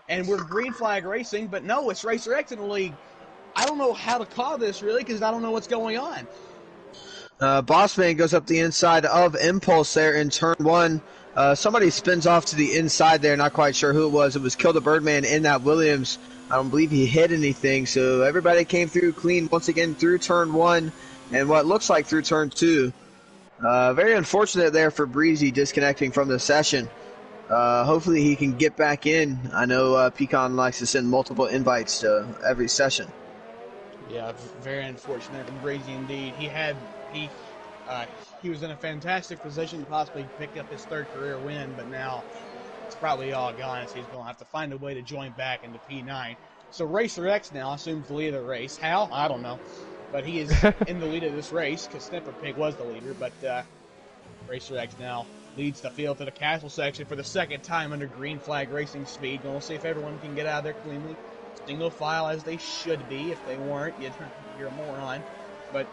And we're green flag racing, but no, it's Racer X in the league. I don't know how to call this, really, because I don't know what's going on. Bossman goes up the inside of Impulse there in turn 1. Somebody spins off to the inside there, not quite sure who it was. It was Kill the Birdman in that Williams. I don't believe he hit anything, so everybody came through clean once again through turn 1 and what looks like through turn 2. Very unfortunate there for Breezy disconnecting from the session. Hopefully he can get back in. I know Pecan likes to send multiple invites to every session. Yeah, very unfortunate for Breezy indeed. He was in a fantastic position to possibly pick up his 3rd career win, but now it's probably all gone, so he's going to have to find a way to join back into P9. So Racer X now assumes the lead of the race. How? I don't know. But he is in the lead of this race because Snipper Pig was the leader. But Racer X now leads the field to the castle section for the second time under green flag racing speed. We'll see if everyone can get out of there cleanly. Single file as they should be. If they weren't, you're a moron. But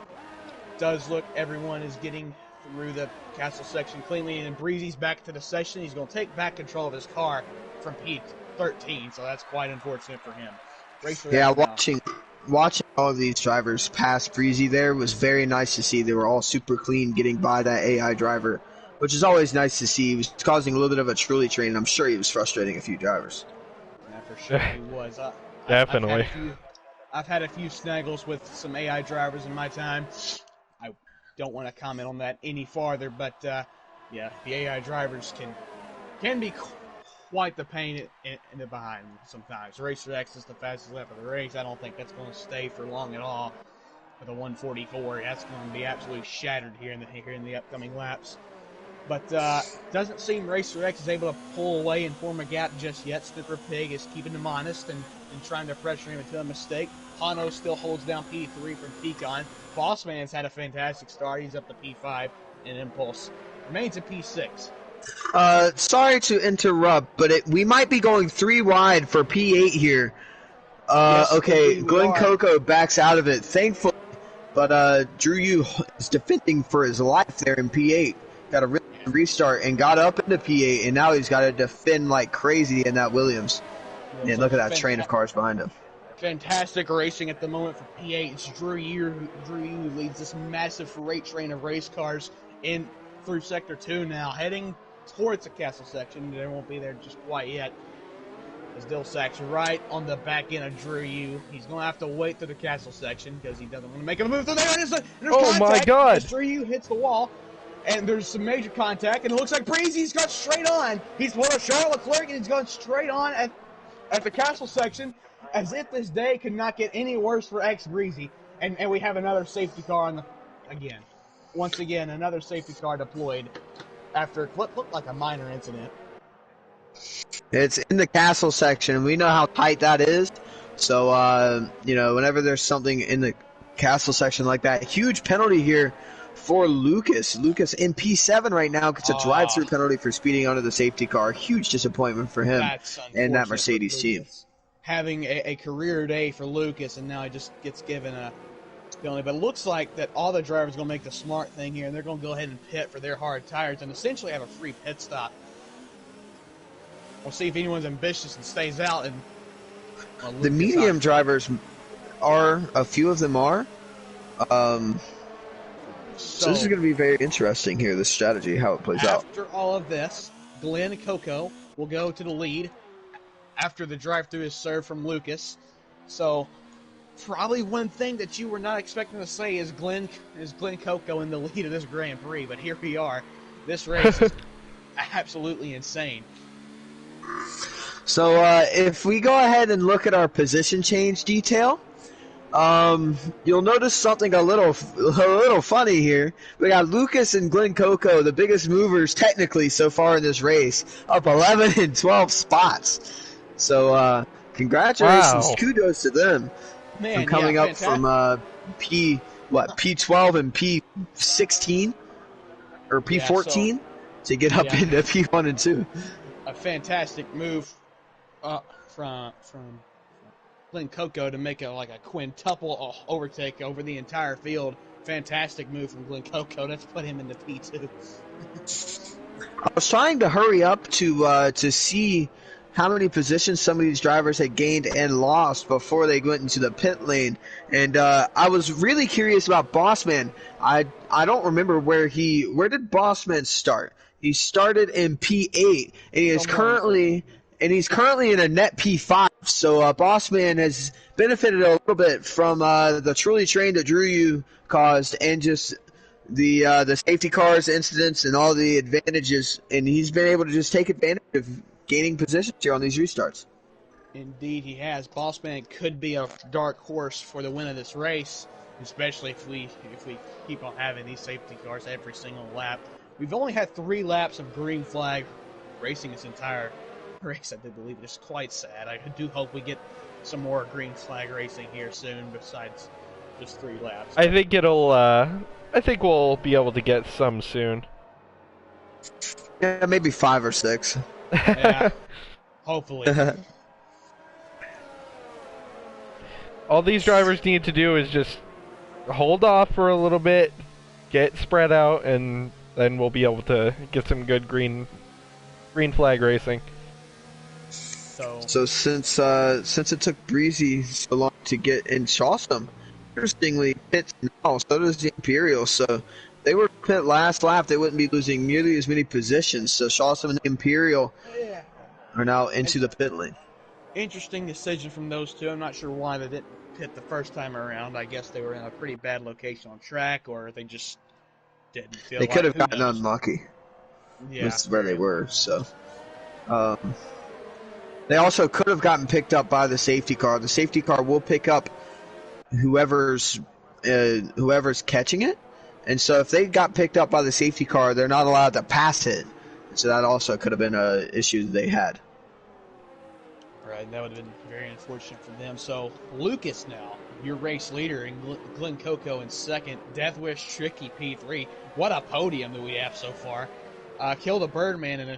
it does look everyone is getting through the castle section cleanly. And Breezy's back to the session. He's going to take back control of his car from P13. So that's quite unfortunate for him. Racer Yeah, X watching all of these drivers pass Breezy there was very nice to see. They were all super clean getting by that AI driver, which is always nice to see. He was causing a little bit of a trolley train, and I'm sure he was frustrating a few drivers. Yeah, for sure he was. Definitely. I've had a few snaggles with some AI drivers in my time. I don't want to comment on that any farther, but yeah, the AI drivers can be quite the pain in the behind sometimes. Racer X is the fastest lap of the race. I don't think that's going to stay for long at all. With a 144, that's going to be absolutely shattered here in the upcoming laps. But doesn't seem Racer X is able to pull away and form a gap just yet. Snipper Pig is keeping him honest and trying to pressure him into a mistake. Hano still holds down P3 from Pecan. Bossman's had a fantastic start. He's up to P5, and Impulse remains at P6. Sorry to interrupt, but we might be going 3 wide for P8 here. Yes, okay, indeed, Glenn Coco backs out of it, thankfully. But Drew Yu is defending for his life there in P8. Got a really good restart and got up into P8, and now he's got to defend like crazy in that Williams. Yeah, look at that train of cars behind him. Fantastic racing at the moment for P8. It's Drew Yu who leads this massive freight train of race cars in through Sector 2 now, heading towards the castle section. They won't be there just quite yet. As Dilsak's right on the back end of Drew Yu. He's going to have to wait through the castle section because he doesn't want to make a move through there. And there's Oh my God! As Drew Yu hits the wall, and there's some major contact, and it looks like Breezy's got straight on. He's pulled a Charles Leclerc, and he's gone straight on at the castle section, as if this day could not get any worse for X Breezy. And we have another safety car on once again, another safety car deployed after what looked like a minor incident. It's in the castle section. We know how tight that is. So, whenever there's something in the castle section like that, huge penalty here for Lucas. Lucas in P7 right now gets a drive-through penalty for speeding under the safety car. Huge disappointment for him and that Mercedes team. Having a career day for Lucas, and now he just gets given a penalty. But it looks like that all the drivers are going to make the smart thing here, and they're going to go ahead and pit for their hard tires and essentially have a free pit stop. We'll see if anyone's ambitious and stays out. And the medium drivers are, a few of them are. So this is going to be very interesting here, this strategy, how it plays out. After all of this, Glenn Coco will go to the lead after the drive-through is served from Lucas. So probably one thing that you were not expecting to say is Glenn Coco in the lead of this Grand Prix, but here we are. This race is absolutely insane. So if we go ahead and look at our position change detail, you'll notice something a little funny here. We got Lucas and Glenn Coco, the biggest movers technically so far in this race, up 11 and 12 spots. So congratulations, kudos to them. Man, from coming up from P12 and P16 or P14 to get up into P1 and 2. A fantastic move from Glenn Coco to make a quintuple overtake over the entire field. Fantastic move from Glenn Coco. Let's put him into P2. I was trying to hurry up to see how many positions some of these drivers had gained and lost before they went into the pit lane, and I was really curious about Bossman. I don't remember where did Bossman start? He started in P8, and he's currently in a net P5. So Bossman has benefited a little bit from the trolley train that Drew Yu caused, and just the safety cars incidents and all the advantages, and he's been able to just take advantage of gaining positions here on these restarts. Indeed, he has. Bossman could be a dark horse for the win of this race, especially if we keep on having these safety cars every single lap. We've only had 3 laps of green flag racing this entire race. I do believe it's quite sad. I do hope we get some more green flag racing here soon besides just 3 laps. I think it'll, I think we'll be able to get some soon. Yeah, maybe 5 or 6. Yeah, hopefully. All these drivers need to do is just hold off for a little bit, get spread out, and then we'll be able to get some good green flag racing. So since it took Breezy so long to get in Shawsome, interestingly pits now, so does the Imperial. So they were pit last lap, they wouldn't be losing nearly as many positions. So Shawsome and the Imperial are now into the pit lane. Interesting decision from those two. I'm not sure why they didn't pit the first time around. I guess they were in a pretty bad location on track, or they just didn't feel They like could have who gotten knows? unlucky. Yeah, This is where they were. So they also could have gotten picked up by the safety car. The safety car will pick up whoever's catching it. And so if they got picked up by the safety car, they're not allowed to pass it. So that also could have been an issue that they had. Right, that would have been very unfortunate for them. So Lucas now, your race leader, and Glenn Coco in second. Deathwish Tricky P3. What a podium that we have so far. Killed a Birdman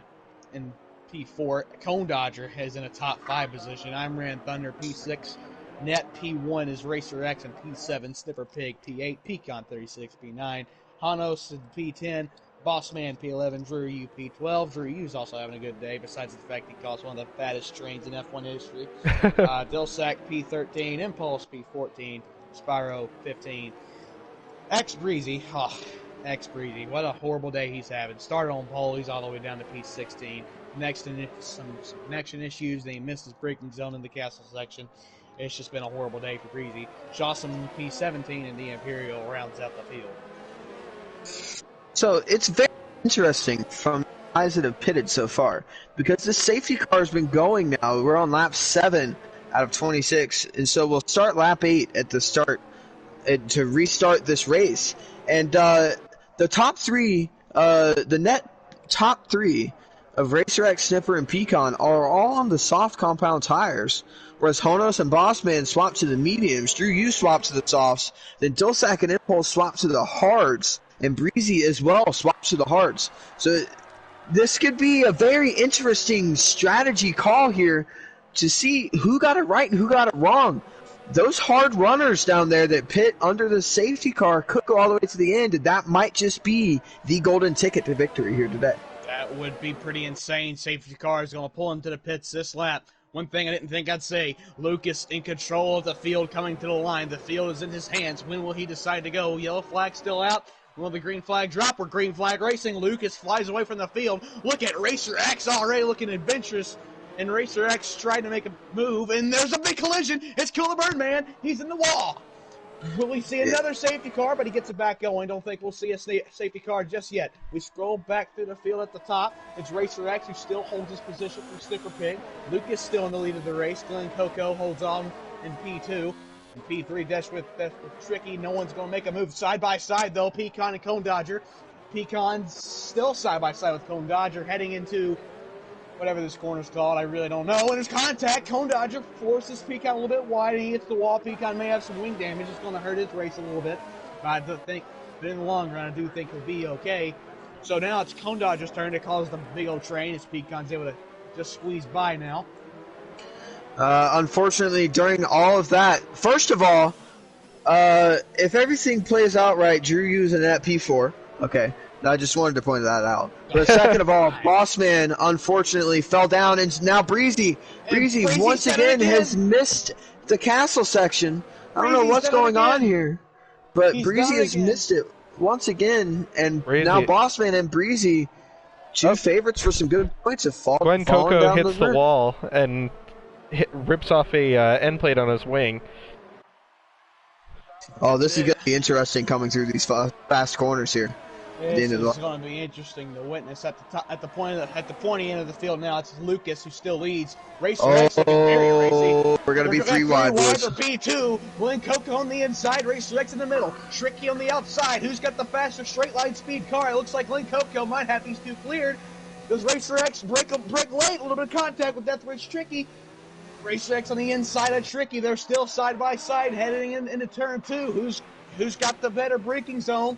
in P4. Cone Dodger is in a top 5 position. I'm Ran Thunder P6. Net P1 is Racer X and P7. Snipper Pig P8. Pecan 36 P9. Hanos P10. Bossman P11. Drew U P12. Drew U's also having a good day, besides the fact he caused one of the fattest trains in F1 history. Dilsack P13. Impulse P14. Spyro 15. X Breezy. X Breezy. What a horrible day he's having. Started on pole. He's all the way down to P16. Next, some connection issues. Then he missed his braking zone in the castle section. It's just been a horrible day for Breezy. Shawsome P17 and the Imperial rounds out the field. So it's very interesting from the guys that have pitted so far, because the safety car has been going now. We're on lap 7 out of 26, and so we'll start lap 8 at the start to restart this race. And the top 3, the net top 3 of Racer X, Snipper, and Pecan are all on the soft compound tires, whereas Honos and Bossman swap to the mediums, Drew U swap to the softs, then Dilsack and Impulse swap to the hards, and Breezy as well swaps to the hards. So this could be a very interesting strategy call here to see who got it right and who got it wrong. Those hard runners down there that pit under the safety car could go all the way to the end, and that might just be the golden ticket to victory here today. That would be pretty insane. Safety car is going to pull him to the pits this lap. One thing I didn't think I'd say, Lucas in control of the field coming to the line. The field is in his hands. When will he decide to go? Yellow flag still out. Will the green flag drop? Or green flag racing? Lucas flies away from the field. Look at Racer X already looking adventurous. And Racer X trying to make a move. And there's a big collision. It's Kill the Birdman. He's in the wall. Will we see another safety car? But he gets it back going. Don't think we'll see a safety car just yet. We scroll back through the field at the top. It's Racer X who still holds his position from Snipper Pig. Lucas still in the lead of the race. Glenn Coco holds on in P2. And P3 dash with Tricky. No one's going to make a move. Side by side, though, Pecan and Cone Dodger. Pecan's still side by side with Cone Dodger heading into whatever this corner's called. I really don't know. And there's contact. Cone Dodger forces Pecan a little bit wide, and he hits the wall. Pecan may have some wing damage. It's going to hurt his race a little bit. But I do think, but in the long run, I do think he'll be okay. So now it's Cone Dodger's turn to cause the big old train as Pecan's able to just squeeze by now. Unfortunately, during all of that, first of all, if everything plays out right, Drew U's in that P4. Okay. I just wanted to point that out. But second of all, Bossman unfortunately fell down, and now Breezy once again has missed the castle section. I don't know what's going on here, but Breezy has missed it once again, and now Bossman and Breezy, two favorites for some good points, have fallen. Glenn Coco hits the wall and rips off a end plate on his wing. Oh, this is going to be interesting coming through these fast corners here. This is going to be interesting to witness at the pointy end of the field. Now it's Lucas who still leads. Racer X looking very racy. We're going to be three wide, boys. For P2. Glenn Coco on the inside. Racer X in the middle. Tricky on the outside. Who's got the faster straight line speed car? It looks like Glenn Coco might have these two cleared. Does Racer X break late? A little bit of contact with Death Wish Tricky. Racer X on the inside of Tricky. They're still side by side heading into turn 2. Who's got the better braking zone?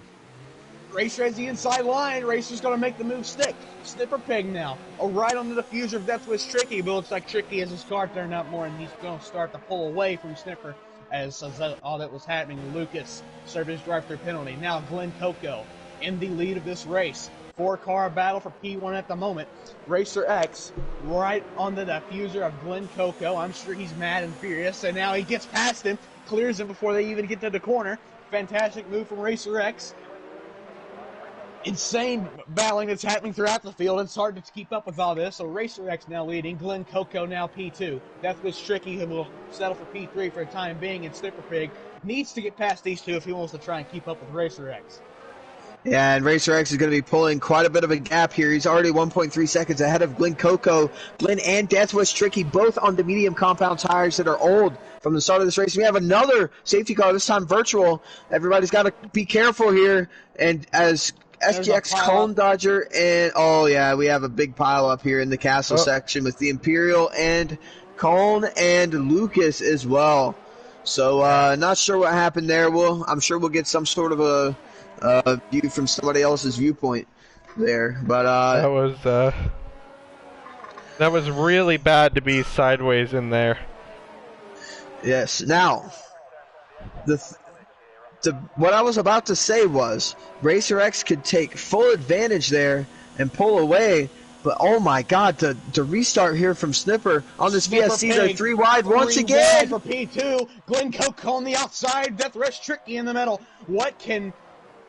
Racer has the inside line. Racer's going to make the move stick. Snipper Pig now. Right on the diffuser of Death Wish Tricky, but looks like Tricky has his car turned up more, and he's going to start to pull away from Snipper as all that was happening. Lucas served his drive-through penalty. Now Glenn Coco in the lead of this race. 4-car battle for P1 at the moment. Racer X right on the diffuser of Glenn Coco. I'm sure he's mad and furious, and now he gets past him, clears him before they even get to the corner. Fantastic move from Racer X. Insane battling that's happening throughout the field. It's hard to keep up with all this. So Racer X now leading. Glenn Coco now P2. Death Wish Tricky, who will settle for P3 for the time being. And Snipper Pig needs to get past these two if he wants to try and keep up with Racer X. Yeah, and Racer X is going to be pulling quite a bit of a gap here. He's already 1.3 seconds ahead of Glenn Coco. Glenn and Death Wish Tricky both on the medium compound tires that are old from the start of this race. We have another safety car, this time virtual. Everybody's got to be careful here. And as SGX Cone Dodger and we have a big pile up here in the castle section with the Imperial and Cone and Lucas as well. So not sure what happened there. I'm sure we'll get some sort of a view from somebody else's viewpoint there. But that was really bad to be sideways in there. Yes. Now what I was about to say was Racer X could take full advantage there and pull away, but oh my god, the restart here from Snipper on this VSC, they're 3 wide once again. For P2, Glenn Coco on the outside, Death Wish Tricky in the middle. What can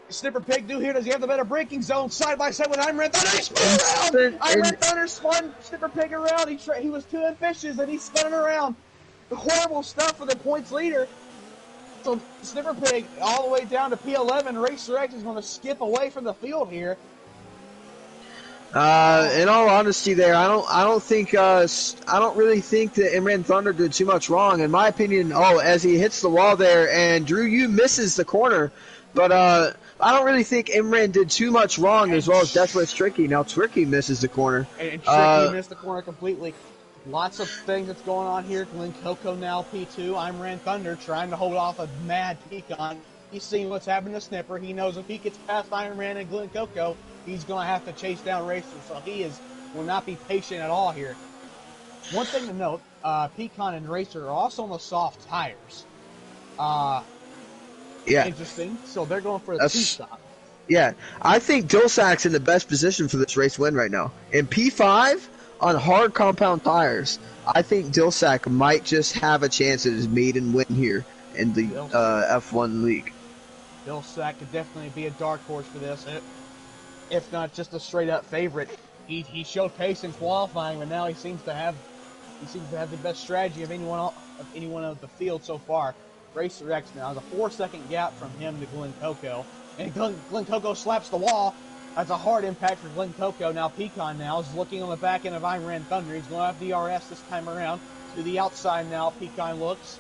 Snipper Pig do here? Does he have the better braking zone? Side by side with Iron Thunder. He spun around! Iron Thunder spun Snipper Pig around. He was too ambitious and he spun around. Horrible stuff for the points leader. So Snipper Pig all the way down to P11. Racer X is going to skip away from the field here. In all honesty, there, I don't really think that Imran Thunder did too much wrong. In my opinion, as he hits the wall there, and Drew, you misses the corner, but I don't really think Imran did too much wrong, as well as Death Wish Tricky. Now Tricky misses the corner. And Tricky missed the corner completely. Lots of things that's going on here. Glenn Coco now P2. I'm Ran Thunder trying to hold off a mad Pecan. He's seeing what's happening to Snipper. He knows if he gets past Iron Man and Glenn Coco, he's going to have to chase down Racer. So he will not be patient at all here. One thing to note, Pecan and Racer are also on the soft tires. Interesting. So they're going for a two-stop. Yeah, I think Dilsac's in the best position for this race win right now. In P5, on hard compound tires, I think Dilsac might just have a chance at his maiden win here in the F1 league. Dilsac could definitely be a dark horse for this, if not just a straight-up favorite. He showed pace in qualifying, but now he seems to have the best strategy of anyone of the field so far. Racer X now has a 4-second gap from him to Glenn Coco, and Glenn Coco slaps the wall. That's a hard impact for Glenn Coco. Now Pecan now is looking on the back end of Iron Thunder. He's going to have DRS this time around. To the outside now, Pecan looks.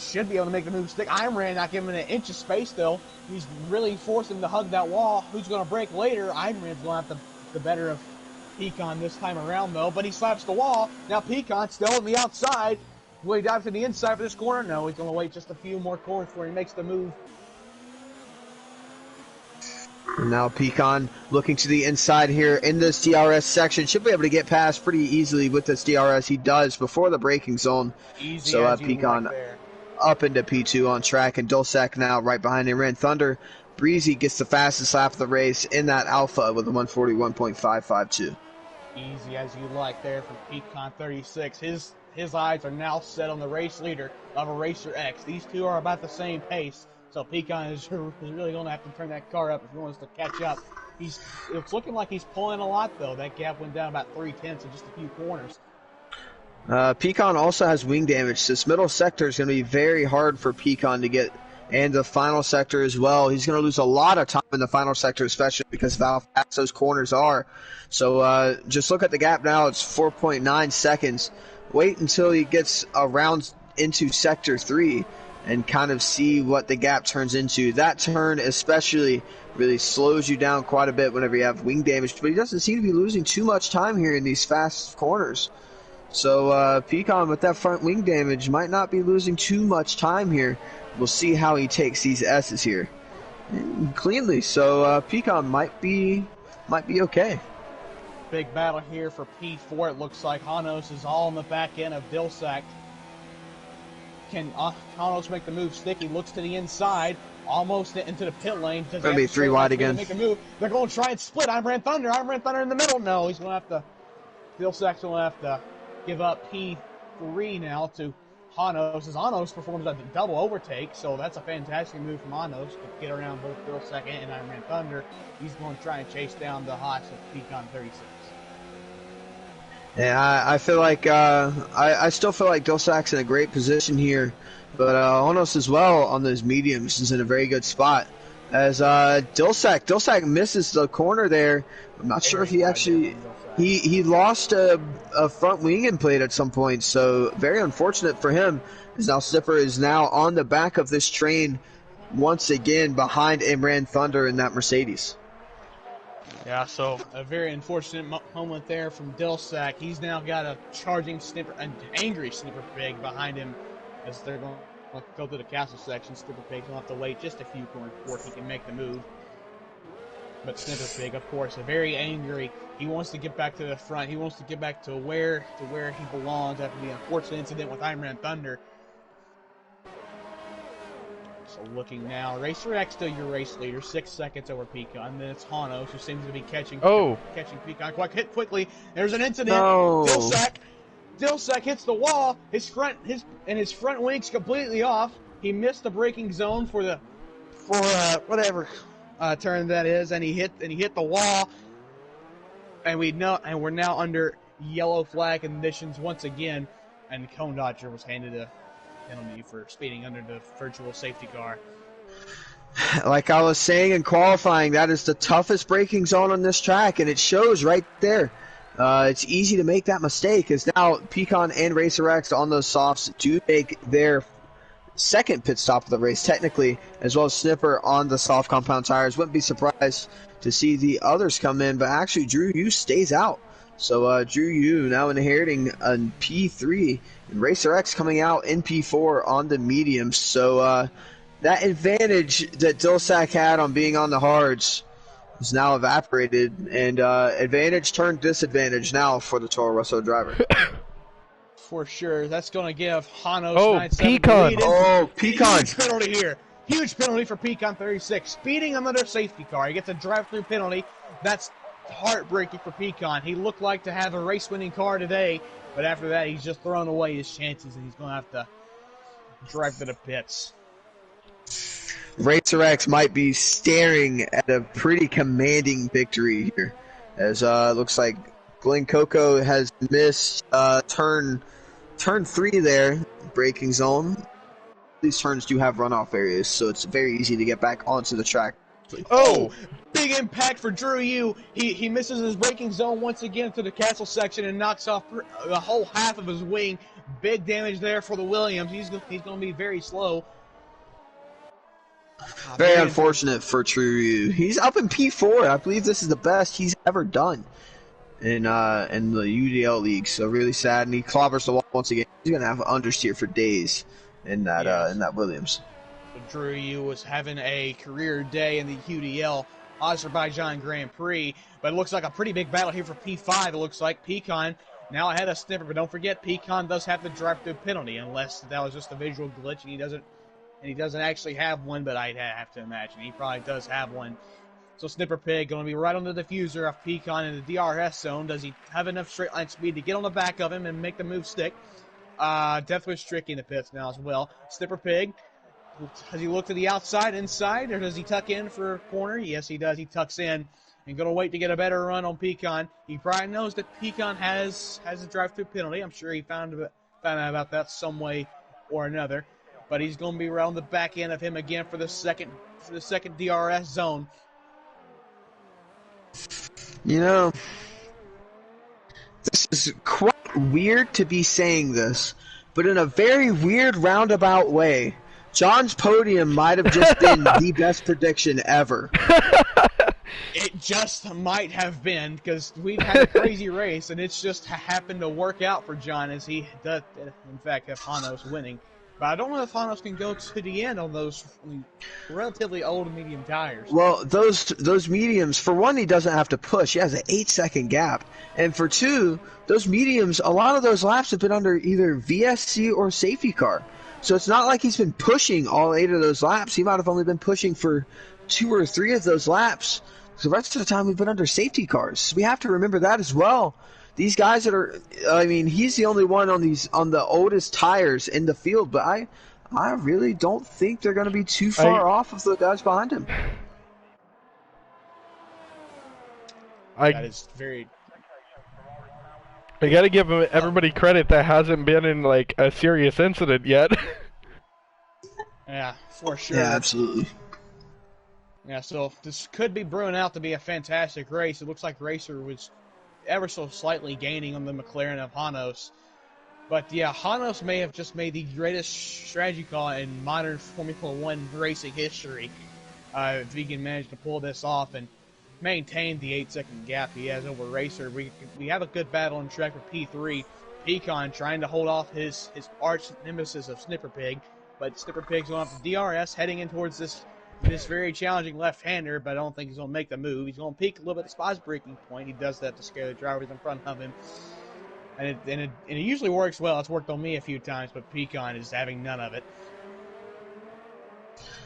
Should be able to make the move stick. Iron not giving him an inch of space, though. He's really forcing him to hug that wall. Who's going to break later? Iron going to have the better of Pecan this time around, though. But he slaps the wall. Now Pecan still on the outside. Will he dive to the inside for this corner? No, he's going to wait just a few more corners before he makes the move. Now Pecan looking to the inside here in this DRS section. Should be able to get past pretty easily with this DRS. He does before the braking zone. Easy so Pecan up into P2 on track, and Dulsac now right behind him. Ran Thunder. Breezy gets the fastest lap of the race in that Alpha with a 141.552. Easy as you like there from Pecan 36. His eyes are now set on the race leader of a Racer X. These two are about the same pace. So Pecan is really going to have to turn that car up if he wants to catch up. It's looking like he's pulling a lot, though. That gap went down about 3/10 in just a few corners. Pecan also has wing damage. This middle sector is going to be very hard for Pecan to get, and the final sector as well. He's going to lose a lot of time in the final sector, especially because of how fast those corners are. So just look at the gap now. It's 4.9 seconds. Wait until he gets around into Sector 3. and kind of see what the gap turns into. That turn especially really slows you down quite a bit whenever you have wing damage, but he doesn't seem to be losing too much time here in these fast corners. So Pecan with that front wing damage might not be losing too much time here. We'll see how he takes these S's here. And cleanly, so Pecan might be okay. Big battle here for P4. It looks like Hanos is all on the back end of Dilsack. Can Hanos make the move stick? He looks to the inside, almost into the pit lane. Gonna be 3 wide again. Make a move. They're going to try and split. Iron Thunder in the middle. No, he's going to have to. Dilsack's going to have to give up P3 now to Hanos, as Hanos performs a double overtake, so that's a fantastic move from Hanos to get around both Dilsack and Iron Thunder. He's going to try and chase down the Haas of Pecan 36. Yeah, I feel like I still feel like Dilsack's in a great position here, but Hanos as well on those mediums is in a very good spot. As Dilsack misses the corner there. I'm not sure if he actually he lost a front wing and played at some point, so very unfortunate for him. As now Snipper is now on the back of this train once again behind Imran Thunder in that Mercedes. Yeah, so a very unfortunate moment there from Dilsack. He's now got a charging Snipper, an angry Snipper Pig behind him as they're going to go through the castle section. Snipper Pig's going to have to wait just a few corners before he can make the move. But Snipper Pig, of course, very angry. He wants to get back to the front. He wants to get back to where he belongs after the unfortunate incident with Iron Thunder. So looking now, Racer X still your race leader, 6 seconds over Pecan. Then it's Hanos, who seems to be catching Pecan quite quickly. There's an incident. No. Dilsack hits the wall. His front wing's completely off. He missed the braking zone for whatever turn that is, and he hit the wall. And we're now under yellow flag conditions once again, and Cone Dodger was handed a penalty for speeding under the virtual safety car. Like I was saying in qualifying, that is the toughest braking zone on this track, and it shows right there. It's easy to make that mistake, as now Pecan and Racer X on those softs do make their second pit stop of the race, technically, as well as Snipper on the soft compound tires. Wouldn't be surprised to see the others come in, but actually Drew Yu stays out. So Drew Yu now inheriting a P3, and Racer X coming out in P4 on the mediums. So that advantage that Dilsack had on being on the hards is now evaporated, and advantage turned disadvantage now for the Toro Rosso driver. For sure, that's going to give Hanos Pecan. Pecan. Huge penalty here. Huge penalty for Pecan 36. Speeding under safety car. He gets a drive-through penalty. That's heartbreaking for Pecan. He looked like to have a race-winning car today, but after that, he's just thrown away his chances, and he's going to have to drive to the pits. Racer X might be staring at a pretty commanding victory here, as it looks like Glen Coco has missed turn 3 there, braking zone. These turns do have runoff areas, so it's very easy to get back onto the track. Oh, big impact for Drew Yu. He misses his braking zone once again to the castle section and knocks off the whole half of his wing. Big damage there for the Williams. He's going to be very slow. Very unfortunate for Drew Yu. He's up in P4. I believe this is the best he's ever done in the UDL league. So really sad, and he clobbers the wall once again. He's going to have understeer for days in that Williams. Drew Yu was having a career day in the UDL Azerbaijan Grand Prix, but it looks like a pretty big battle here for P5. It looks like Pecan now ahead of Snipper, but don't forget Pecan does have the drive-through penalty, unless that was just a visual glitch and he doesn't actually have one, but I'd have to imagine he probably does have one. So Snipper Pig going to be right on the diffuser of Pecan in the DRS zone. Does he have enough straight line speed to get on the back of him and make the move stick? Death Wish Tricky in the pits now as well. Snipper Pig, does he look to the outside, inside, or does he tuck in for a corner? Yes, he does. He tucks in and going to wait to get a better run on Pecan. He probably knows that Pecan has a drive-through penalty. I'm sure he found out about that some way or another. But he's going to be around the back end of him again for the second DRS zone. You know, this is quite weird to be saying this, but in a very weird roundabout way, John's podium might have just been the best prediction ever. It just might have been, because we've had a crazy race, and it's just happened to work out for John as he does, in fact, have Hanos winning. But I don't know if Hanos can go to the end on those relatively old and medium tires. Well, those mediums, for one, he doesn't have to push. He has an 8-second gap. And for two, those mediums, a lot of those laps have been under either VSC or safety car. So it's not like he's been pushing all 8 of those laps. He might have only been pushing for 2 or 3 of those laps. So the rest of the time we've been under safety cars. We have to remember that as well. These guys that are, I mean, he's the only one on the oldest tires in the field, but I really don't think they're going to be too far off of the guys behind him. That is very. I gotta give everybody credit that hasn't been in like a serious incident yet. Yeah, for sure. Yeah, absolutely. Yeah, so this could be brewing out to be a fantastic race. It looks like Racer was ever so slightly gaining on the McLaren of Hanos. But yeah, Hanos may have just made the greatest strategy call in modern Formula One racing history. If he can manage to pull this off and maintain the 8-second gap he has over Racer, we have a good battle on track for P3. Pecan trying to hold off his arch nemesis of Snipper Pig, but Snipper Pig's going off the DRS, heading in towards this very challenging left-hander, but I don't think he's going to make the move. He's going to peak a little bit at the spot's breaking point. He does that to scare the drivers in front of him. And it usually works well. It's worked on me a few times, but Pecan is having none of it.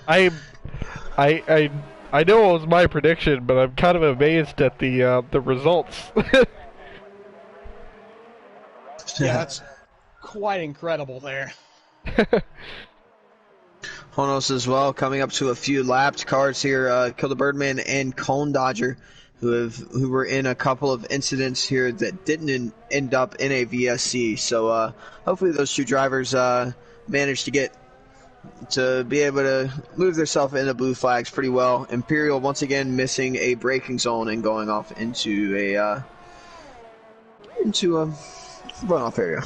I know it was my prediction, but I'm kind of amazed at the results. Yeah, that's quite incredible there. Honos as well, coming up to a few lapped cars here. Kill the Birdman and Cone Dodger, who were in a couple of incidents here that didn't end up in a VSC. So hopefully those two drivers managed to be able to move themselves into blue flags pretty well. Imperial once again missing a braking zone and going off into a runoff area.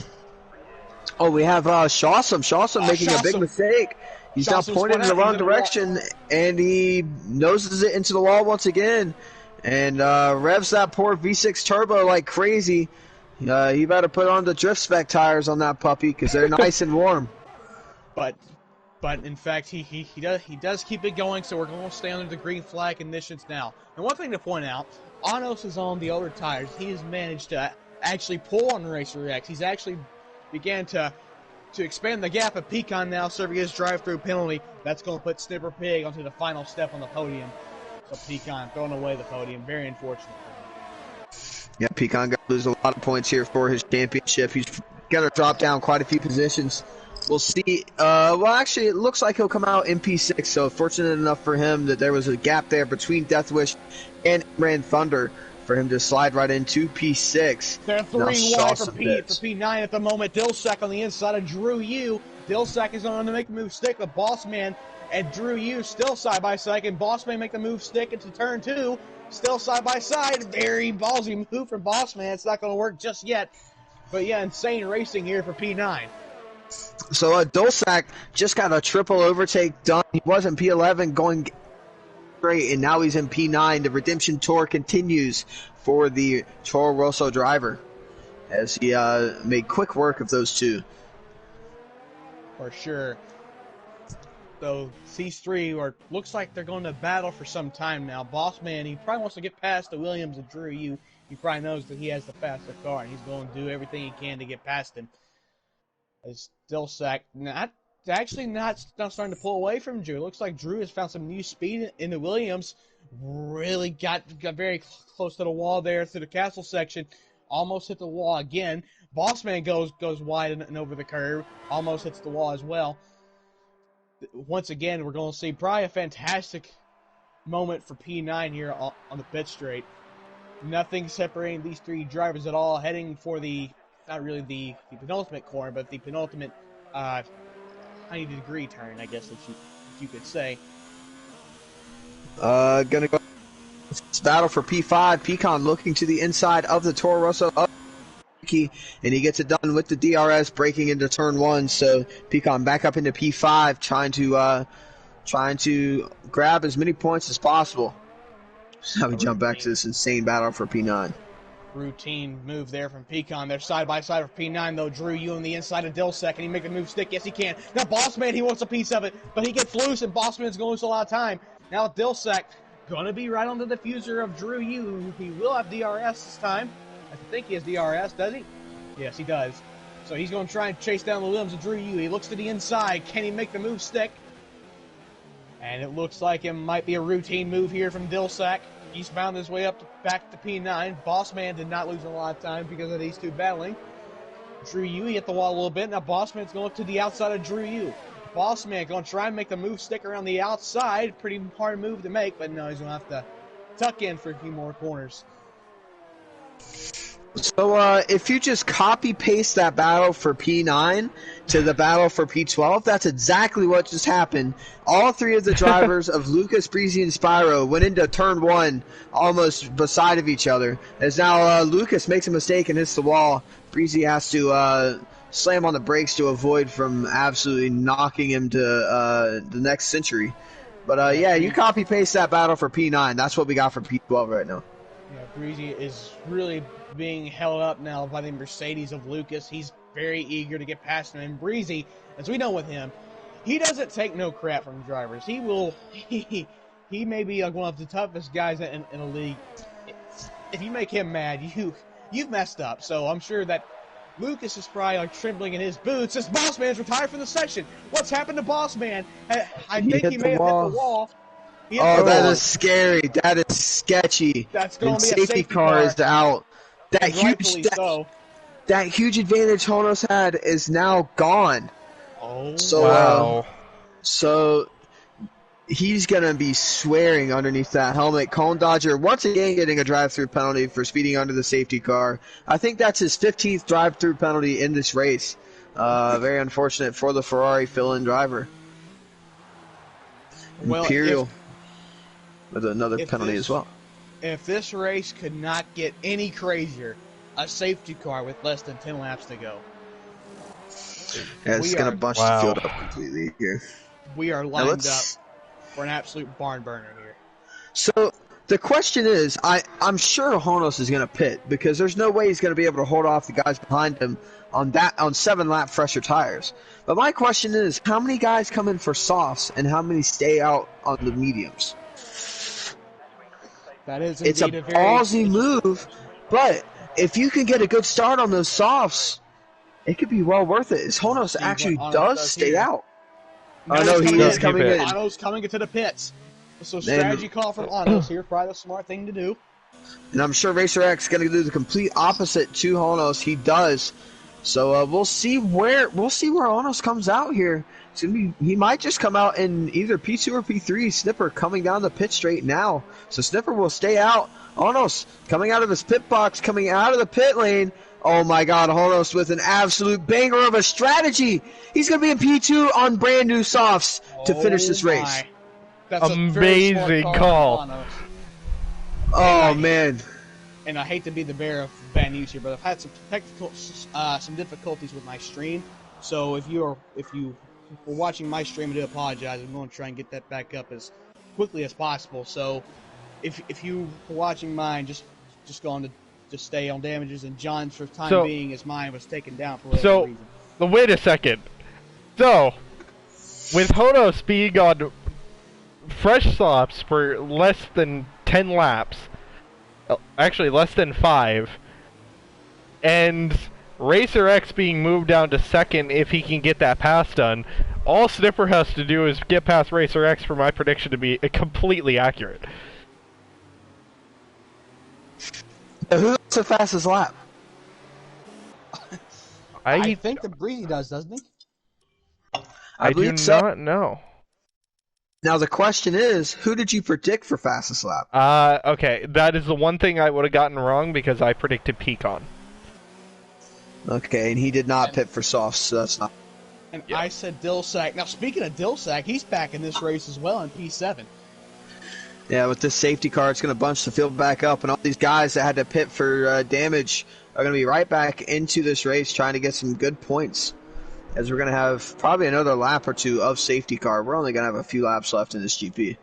Oh, we have Shawsome making a big mistake. He's now pointed in the wrong direction, and he noses it into the wall once again, and revs that poor V6 turbo like crazy. You better put on the drift spec tires on that puppy because they're nice and warm. But in fact, he does keep it going, so we're going to stay under the green flag conditions now. And one thing to point out, Anos is on the older tires. He has managed to actually pull on Racer X. He's actually began to expand the gap of Pecan now, serving his drive-through penalty. That's going to put Snipper Pig onto the final step on the podium. So Pecan throwing away the podium. Very unfortunate. Yeah, Pecan got to lose a lot of points here for his championship. He's going to drop down quite a few positions. We'll see. Well, actually, it looks like he'll come out in P6, so fortunate enough for him that there was a gap there between Deathwish and Ran Thunder for him to slide right into P6. They're 3 wide for P9 at the moment. Dilsack on the inside of Drew Yu. Dilsack is on to make the move stick with Bossman and Drew Yu still side by side. And Bossman make the move stick into turn 2. Still side by side. Very ballsy move from Bossman. It's not going to work just yet. But yeah, insane racing here for P9. So Dilsack just got a triple overtake done. He was in P11 going great, and now he's in P9. The redemption tour continues for the Toro Rosso driver as he made quick work of those two. For sure. So these three looks like they're going to battle for some time now. Bossman, he probably wants to get past the Williams and Drew Yu. He probably knows that he has the faster car, and he's going to do everything he can to get past him. As Dilsack not starting to pull away from Drew. Looks like Drew has found some new speed in the Williams. Really got very close to the wall there through the castle section. Almost hit the wall again. Bossman goes wide and over the curve. Almost hits the wall as well. Once again, we're going to see probably a fantastic moment for P9 here on the pit straight. Nothing separating these three drivers at all. Heading for not really the penultimate corner, but the penultimate 90-degree turn, I guess you could say. Gonna go battle for P5. Pecan looking to the inside of the Toro Rosso. streaky, and he gets it done with the DRS breaking into turn 1. So Pecan back up into P5, trying to grab as many points as possible. So now we jump back to this insane battle for P9. Routine move there from Pecan. They're side by side for P9 though. Drew, you on the inside of Dillsack. Can he make the move stick? Yes, he can. Now Bossman, he wants a piece of it, but he gets loose, and Bossman's going to lose a lot of time. Now Dillsack gonna be right on the diffuser of Drew Yu. He will have DRS this time. I think he has DRS, does he? Yes, he does. So he's going to try and chase down the limbs of Drew Yu. He looks to the inside. Can he make the move stick? And it looks like it might be a routine move here from Dillsack. He's found his way up back to P9. Bossman did not lose a lot of time because of these two battling. Drew Yu hit the wall a little bit. Now Bossman's going to the outside of Drew Yu. Bossman going to try and make the move stick around the outside. Pretty hard move to make, but no, he's going to have to tuck in for a few more corners. So if you just copy-paste that battle for P9 to the battle for P12, that's exactly what just happened. All three of the drivers of Lucas, Breezy, and Spyro went into turn 1 almost beside of each other. As now Lucas makes a mistake and hits the wall. Breezy has to slam on the brakes to avoid from absolutely knocking him to the next century. But yeah, you copy-paste that battle for P9. That's what we got for P12 right now. Yeah, Breezy is really being held up now by the Mercedes of Lucas. He's very eager to get past him. And Breezy, as we know with him, he doesn't take no crap from drivers. He may be one of the toughest guys in a league. If you make him mad, you've messed up. So I'm sure that Lucas is probably like trembling in his boots as Bossman's retired from the section. What's happened to Bossman? I think he may have hit the wall. Oh, that is scary. That is sketchy. That's going to be safety a safety car is out. That huge advantage Honos had is now gone. Oh, so, wow. So he's going to be swearing underneath that helmet. Cone Dodger once again getting a drive-through penalty for speeding under the safety car. I think that's his 15th drive-through penalty in this race. Very unfortunate for the Ferrari fill-in driver. Well, Imperial with another penalty as well. If this race could not get any crazier, a safety car with less than 10 laps to go. Yeah, it's going to bunch the field up completely here. We are lined up for an absolute barn burner here. So the question is, I'm sure Honos is going to pit because there's no way he's going to be able to hold off the guys behind him on 7-lap fresher tires. But my question is, how many guys come in for softs and how many stay out on the mediums? That is it's a ballsy move, but if you can get a good start on those softs, it could be well worth it. As Honos actually does stay out. Oh, no, he is coming in. Ano's coming into the pits. So strategy call from Anos here, probably the smart thing to do. And I'm sure Racer X is going to do the complete opposite to Honos. He does. So we'll see where Honos comes out here. It's gonna be, he might just come out in either P2 or P3. Snipper coming down the pit straight now. So Snipper will stay out. Honos coming out of his pit box, coming out of the pit lane. Oh my God, Honos with an absolute banger of a strategy. He's going to be in P2 on brand new softs to finish this race. That's amazing call. Oh man. And I hate to be the bearer of bad news here, but I've had some difficulties with my stream. So if you were watching my stream, I do apologize. I'm going to try and get that back up as quickly as possible. So if you were watching mine, just go on to just stay on damages, and John's for time being, as mine was taken down for whatever reason. Wait a second. So with Honos being on fresh softs for less than 10 laps, actually less than 5, and Racer X being moved down to second if he can get that pass done, all Snipper has to do is get past Racer X for my prediction to be completely accurate. Who's the fastest lap? I think the Breezy does, doesn't he? I do not know. Now the question is, who did you predict for fastest lap? Okay, that is the one thing I would have gotten wrong because I predicted Pecan. Okay, and he did not pit for softs, so that's not. And I said Dillsack. Now speaking of Dillsack, he's back in this race as well in P7. Yeah, with this safety car, it's going to bunch the field back up, and all these guys that had to pit for damage are going to be right back into this race trying to get some good points, as we're going to have probably another lap or two of safety car. We're only going to have a few laps left in this GP.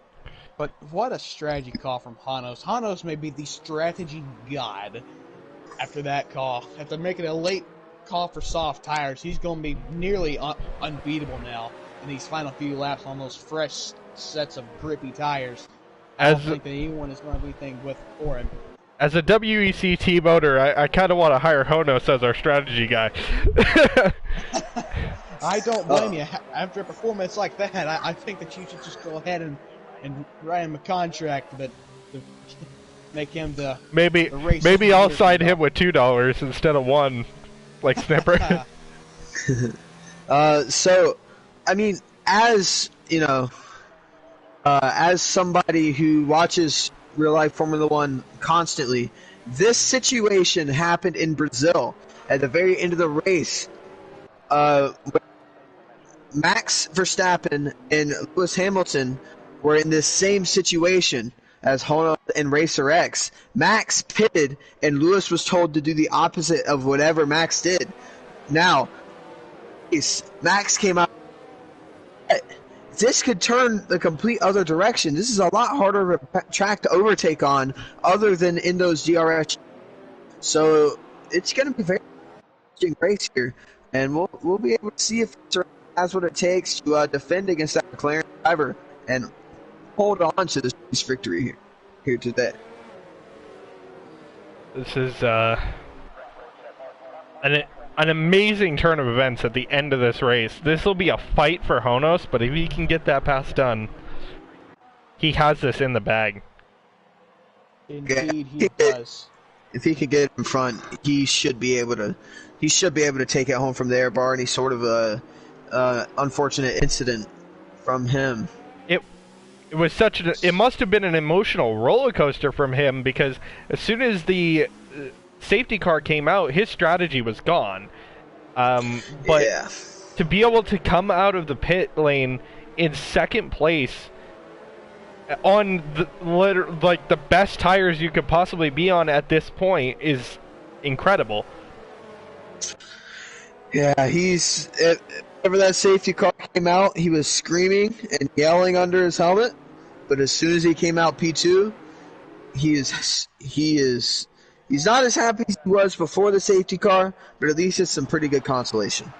But what a strategy call from Hanos. Hanos may be the strategy god after that call. After making a late call for soft tires, he's going to be nearly unbeatable now in these final few laps on those fresh sets of grippy tires. I don't think that anyone is going to be anything for him. As a WEC team owner, I kind of want to hire Honos as our strategy guy. I don't blame you. After a performance like that, I think that you should just go ahead and write him a contract to make him the race. Maybe I'll sign him with $2 instead of $1, like Snipper. So, I mean, as you know, as somebody who watches real life Formula One constantly, this situation happened in Brazil at the very end of the race. Max Verstappen and Lewis Hamilton were in this same situation as Honda and Racer X. Max pitted, and Lewis was told to do the opposite of whatever Max did. Now, Max came out. This could turn the complete other direction. This is a lot harder of a track to overtake on other than in those DRS. So it's going to be a very interesting race here, and we'll be able to see if it has what it takes to defend against that McLaren driver and hold on to this victory here today. This is an amazing turn of events at the end of this race. This will be a fight for Honos, but if he can get that pass done, he has this in the bag. Indeed, he does. If he could get in front, he should be able to. He should be able to take it home from there, bar any sort of unfortunate incident from him. It was such it must have been an emotional roller coaster from him, because as soon as the safety car came out, his strategy was gone. But yeah, to be able to come out of the pit lane in second place on the best tires you could possibly be on at this point is incredible. Yeah, whenever that safety car came out, he was screaming and yelling under his helmet. But as soon as he came out P2, he's not as happy as he was before the safety car, but at least it's some pretty good consolation.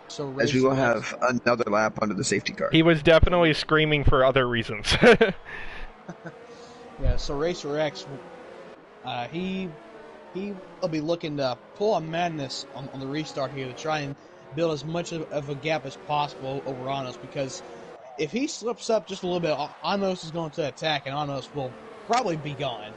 So as we will have another lap under the safety car. He was definitely screaming for other reasons. Yeah, so Racer X, he will be looking to pull a madness on the restart here to try and build as much of a gap as possible over Anos, because if he slips up just a little bit, Anos is going to attack, and Anos will probably be gone.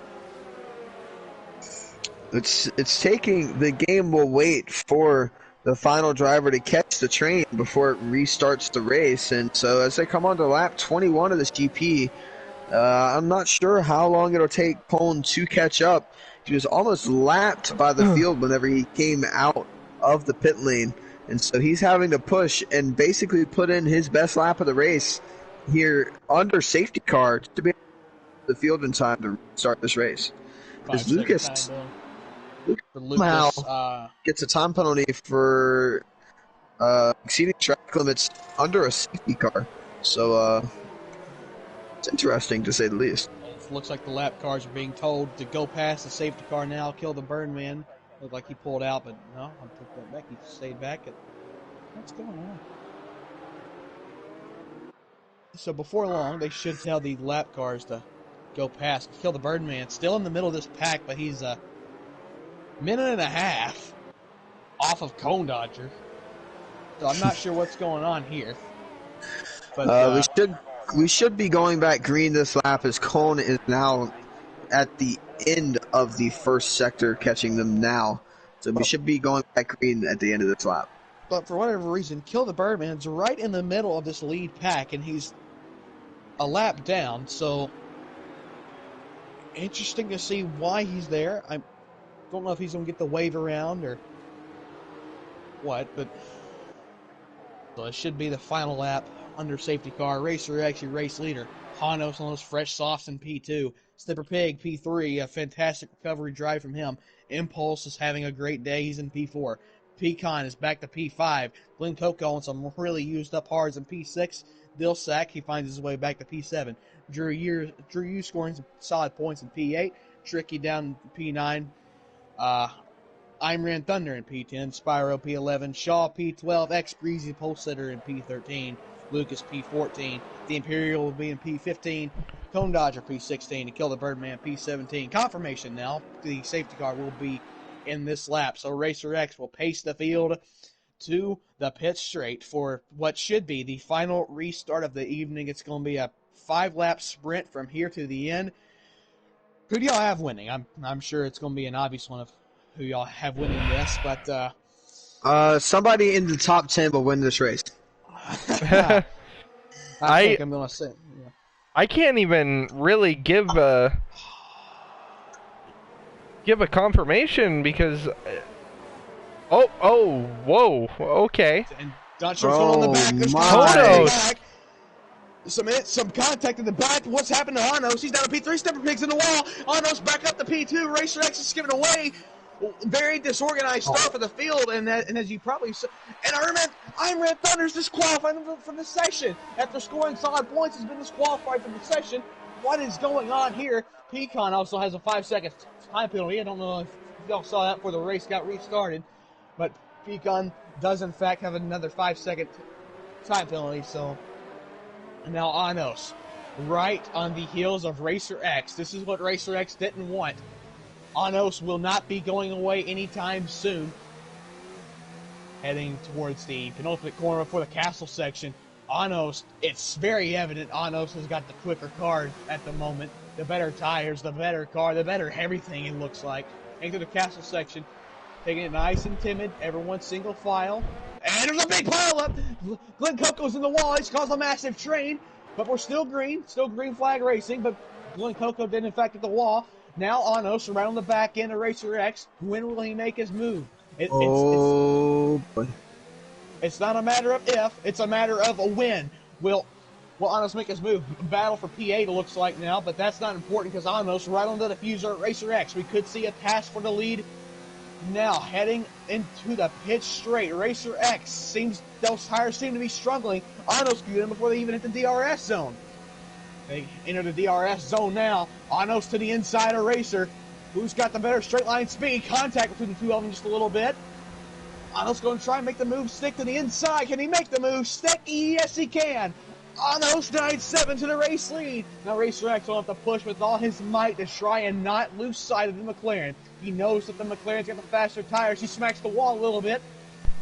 It's taking, the game will wait for the final driver to catch the train before it restarts the race. And so as they come on to lap 21 of this GP, I'm not sure how long it'll take Pone to catch up. He was almost lapped by the field whenever he came out of the pit lane. And so he's having to push and basically put in his best lap of the race here under safety car to be the field in time to start this race. Because Lucas gets a time penalty for exceeding track limits under a safety car. So it's interesting to say the least. It looks like the lap cars are being told to go past the safety car now, kill the burn man. Looked like he pulled out, but no, I took that back. He stayed back. What's going on? So before long, they should tell the lap cars to go past, kill the burn man. Still in the middle of this pack, but he's a minute and a half off of Cone Dodger. So I'm not sure what's going on here. But we should be going back green this lap, as Cone is now at the end of the first sector, catching them now. So we should be going back green at the end of this lap. But for whatever reason, Kill the Birdman's right in the middle of this lead pack, and he's a lap down. So interesting to see why he's there. I don't know if he's going to get the wave around or what, but so it should be the final lap under safety car. Racer X, your race leader. Hanos on those fresh softs in P2. Snipper Pig, P3, a fantastic recovery drive from him. Impulse is having a great day. He's in P4. Pecan is back to P5. Glenn Coco on some really used up hards in P6. Dilsack, he finds his way back to P7. Drew Yu scoring some solid points in P8. Tricky down in P9. Imran Thunder in P10. Spyro P11. Shaw P12. X Breezy Pole Sitter in P13. Lucas P14. The Imperial will be in P15. Cone Dodger P16. To Kill the Birdman P17. Confirmation now. The safety car will be in this lap. So Racer X will pace the field to the pit straight for what should be the final restart of the evening. It's going to be a 5-lap sprint from here to the end. Who do y'all have winning? I'm sure it's going to be an obvious one of who y'all have winning this, but somebody in the top 10 will win this race. I think I'm going to say. Yeah. I can't even really give a confirmation because. Whoa, okay. And Dutcher's on the back. There's my. Some contact in the back. What's happened to Anos? He's down to P3. Snipper Pig's in the wall. Anos back up to P2. Racer X is skipping away. Very disorganized start for the field, and as you probably saw, and Imran Thunder's disqualified from the session after scoring solid points. Has been disqualified from the session. What is going on here? Pecan also has a 5-second time penalty. I don't know if y'all saw that before the race got restarted, but Pecan does in fact have another 5-second time penalty. So and now Anos, right on the heels of Racer X. This is what Racer X didn't want. Anos will not be going away anytime soon. Heading towards the penultimate corner before the castle section. Anos, it's very evident Anos has got the quicker car at the moment. The better tires, the better car, the better everything it looks like. Into the castle section. Taking it nice and timid. Everyone single file. And there's a big pile up. Glenn Coco's in the wall. He's caused a massive train. But we're still green. Still green flag racing. But Glenn Coco did in fact at the wall. Now Anos around the back end of Racer X. When will he make his move? It's not a matter of if, it's a matter of a when. Will Anos make his move? Battle for P8 it looks like now, but that's not important because Anos right on the diffuser at Racer X. We could see a pass for the lead. Now heading into the pit straight. Racer X those tires seem to be struggling. Anos can get in before they even hit the DRS zone. They enter the DRS zone now. Anos to the inside of Racer. Who's got the better straight line speed? Contact between the two of them just a little bit. Anos going to try and make the move stick to the inside. Can he make the move stick? Yes, he can. Anos 9-7 to the race lead. Now Racer X will have to push with all his might to try and not lose sight of the McLaren. He knows that the McLaren's got the faster tires. He smacks the wall a little bit.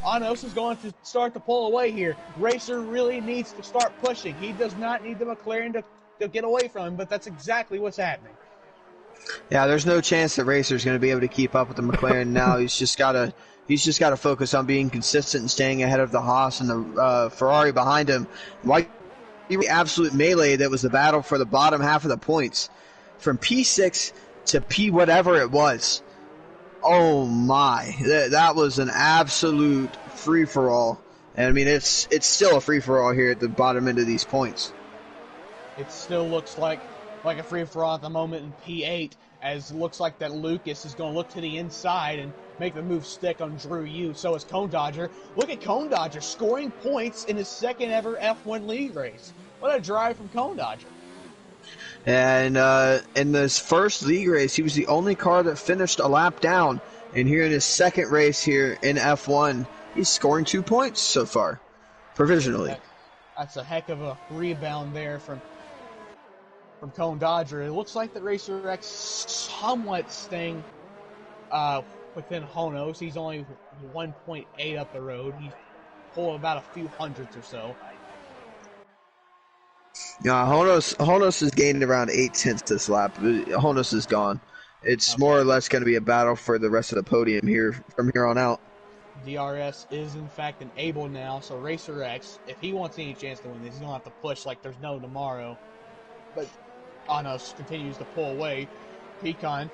Anos is going to start to pull away here. Racer really needs to start pushing. He does not need the McLaren to get away from him, but that's exactly what's happening. Yeah, there's no chance that Racer's going to be able to keep up with the McLaren now. He's just got to focus on being consistent and staying ahead of the Haas and the Ferrari behind him. Like the absolute melee that was the battle for the bottom half of the points, from P6 to P whatever it was. Oh my, that was an absolute free for all. And I mean, it's still a free for all here at the bottom end of these points. It still looks like a free-for-all at the moment in P8, as it looks like that Lucas is going to look to the inside and make the move stick on Drew Yu. So is Cone Dodger. Look at Cone Dodger scoring points in his second ever F1 league race. What a drive from Cone Dodger. And in this first league race, he was the only car that finished a lap down. And here in his second race here in F1, he's scoring 2 points so far, provisionally. That's a heck of a rebound there from Cone Dodger. It looks like the Racer X somewhat staying within Honos. He's only 1.8 up the road. He's pulling about a few hundredths or so. Yeah, Honos has gained around 0.8 this lap. Honos is gone. It's more or less going to be a battle for the rest of the podium here from here on out. DRS is in fact enabled now, so Racer X, if he wants any chance to win this, he's going to have to push like there's no tomorrow. But Anos continues to pull away. Pecan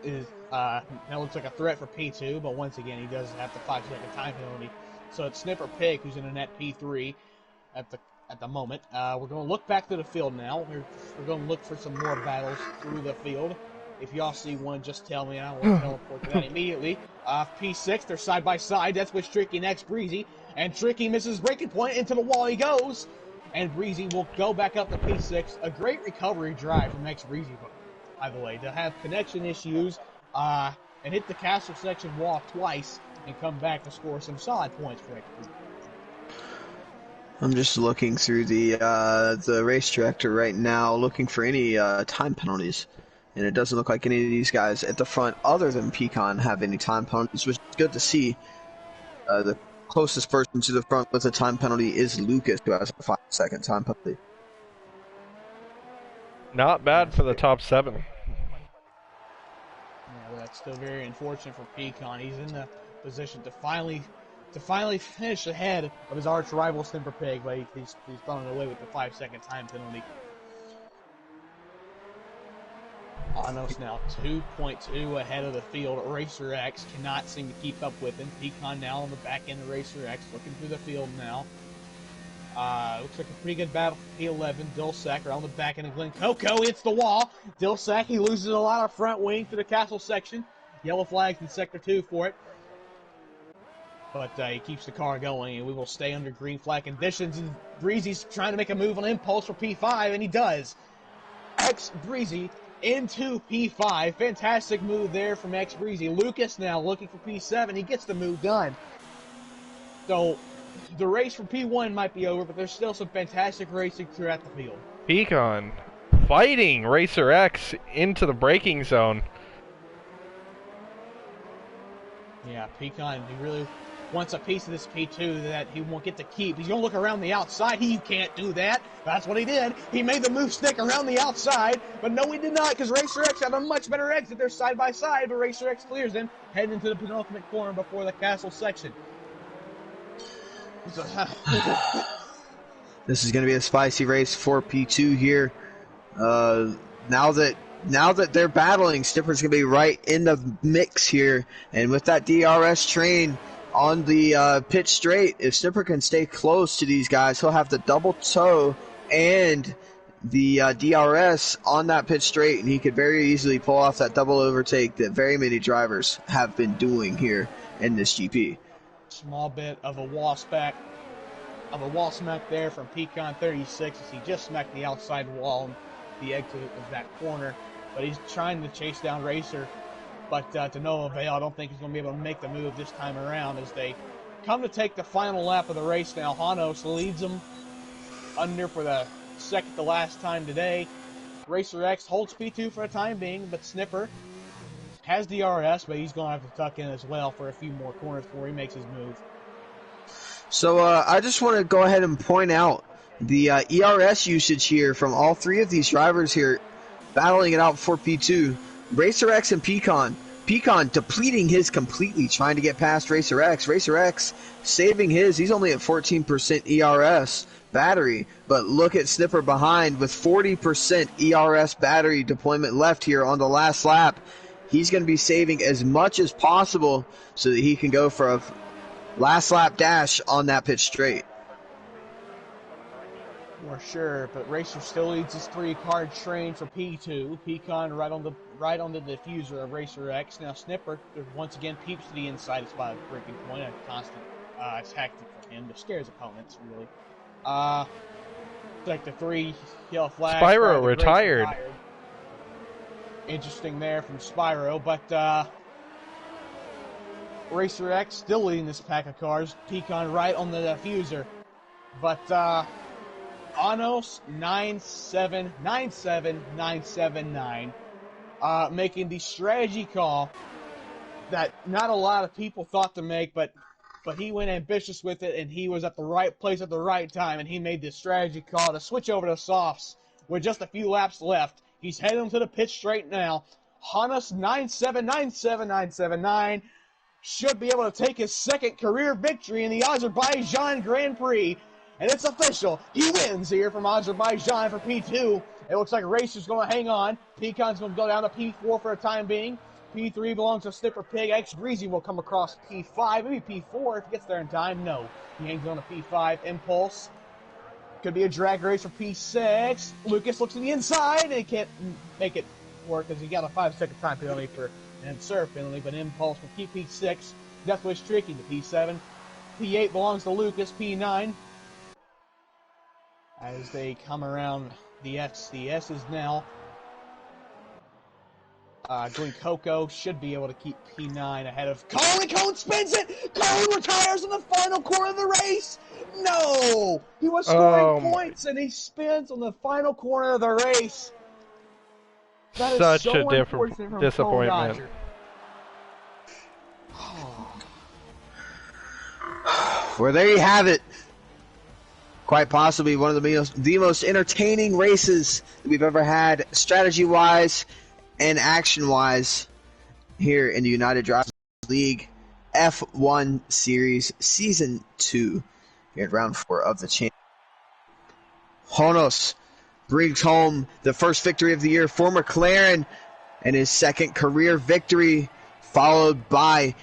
is now looks like a threat for P2, but once again he does have the 5-second time penalty. So it's Snipper Pig who's in a net P3. at the moment. We're going to look back to the field now. We're going to look for some more battles through the field. If y'all see one, just tell me, and I will teleport to that immediately. P6, they're side by side. That's with Tricky next Breezy, and Tricky misses breaking point. Into the wall he goes, and Breezy will go back up to P6. A great recovery drive from next Breezy, by the way, to have connection issues and hit the castle section wall twice and come back to score some solid points for next Breezy. I'm just looking through the race director right now, looking for any time penalties. And it doesn't look like any of these guys at the front, other than Pecan, have any time penalties, which is good to see. The closest person to the front with a time penalty is Lucas, who has a 5-second time penalty. Not bad for the top 7. Yeah, but that's still very unfortunate for Pecan. He's in the position to finally finish ahead of his arch rival Snipper Pig, but he's thrown away with the 5-second time penalty. Anos now 2.2 ahead of the field. Racer X cannot seem to keep up with him. Pecan now on the back end of Racer X, looking through the field now. Looks like a pretty good battle for P11. Dilsack around the back end of Glen Coco hits the wall. Dilsack, he loses a lot of front wing to the castle section. Yellow flags in Sector 2 for it. But he keeps the car going, and we will stay under green flag conditions. And Breezy's trying to make a move on impulse for P5, and he does. X Breezy into P5. Fantastic move there from X Breezy. Lucas now looking for P7. He gets the move done. So the race for P1 might be over, but there's still some fantastic racing throughout the field. Pecan fighting Racer X into the braking zone. Yeah, Pecan, he really wants a piece of this P2 that he won't get to keep. He's going to look around the outside. He can't do that. That's what he did. He made the move stick around the outside, but no, he did not, because Racer X had a much better exit. They're side by side, but Racer X clears him, heading into the penultimate corner before the castle section. This is going to be a spicy race for P2 here. Now that they're battling, Snipper's going to be right in the mix here, and with that DRS train on the pit straight, if Snipper can stay close to these guys, he'll have the double toe and the DRS on that pit straight, and he could very easily pull off that double overtake that very many drivers have been doing here in this GP. Small bit of a wall smack there from Pecan 36 as he just smacked the outside wall, the exit of that corner, but he's trying to chase down Racer. But to no avail. I don't think he's going to be able to make the move this time around as they come to take the final lap of the race now. Hanos leads them under for the second to last time today. Racer X holds P2 for the time being, but Snipper has DRS, but he's going to have to tuck in as well for a few more corners before he makes his move. So I just want to go ahead and point out the ERS usage here from all three of these drivers here battling it out for P2. Racer X and Pecan. Pecan depleting his completely, trying to get past Racer X. Racer X saving his. He's only at 14% ERS battery, but look at Snipper behind with 40% ERS battery deployment left here on the last lap. He's going to be saving as much as possible so that he can go for a last lap dash on that pit straight. For sure, but Racer still leads his 3-card train for P2. Pecan right on the diffuser of Racer X. Now Snipper once again peeps to the inside. It's by a breaking point, a constant tactic for him to scare his opponents, really. Like the 3 yellow flags. Spyro retired. Interesting there from Spyro, but Racer X still leading this pack of cars. Pecan right on the diffuser, but Anos 9797979 making the strategy call that not a lot of people thought to make, but he went ambitious with it, and he was at the right place at the right time, and he made this strategy call to switch over to softs with just a few laps left. He's heading to the pit straight now. Anos 9797979 should be able to take his second career victory in the Azerbaijan Grand Prix. And it's official. He wins here from Azerbaijan for P2. It looks like Racer's going to hang on. Pecan's going to go down to P4 for the time being. P3 belongs to Snipper Pig. X Breezy will come across P5. Maybe P4 if he gets there in time. No. He hangs on to P5. Impulse Could be a drag race for P6. Lucas looks to the inside and he can't make it work because he got a 5-second time penalty for an serve penalty, but Impulse will keep P6. Death Wish Tricky to P7. P8 belongs to Lucas. P9. As they come around the S. The S is now Green Coco should be able to keep P9 ahead of Cone, and Cone spins it! Cone retires in the final corner of the race! No! He was scoring points and he spins on the final corner of the race. That is Such so a different disappointment. Well, there you have it. Quite possibly one of the most entertaining races that we've ever had, strategy-wise and action-wise, here in the United Drivers League F1 Series Season 2, here at Round 4 of the Championship. Honos brings home the first victory of the year for McLaren and his second career victory, followed by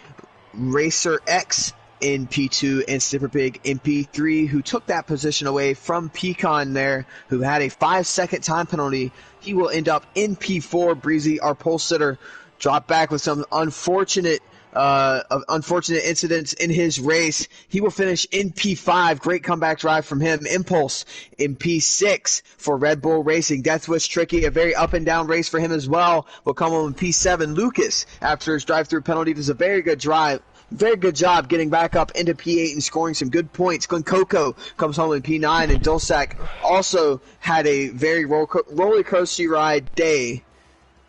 Racer X in P2 and Slipper Pig in P3, who took that position away from Pecan there, who had a 5-second time penalty. He will end up in P4. Breezy, our pole sitter, dropped back with some unfortunate incidents in his race. He will finish in P5. Great comeback drive from him. Impulse in P6 for Red Bull Racing. Death Wish Tricky, a very up and down race for him as well, will come home in P7. Lucas, after his drive-through penalty, does a very good drive. Very good job getting back up into P8 and scoring some good points. Glen Coco comes home in P9, and Dulsac also had a very roller coaster ride day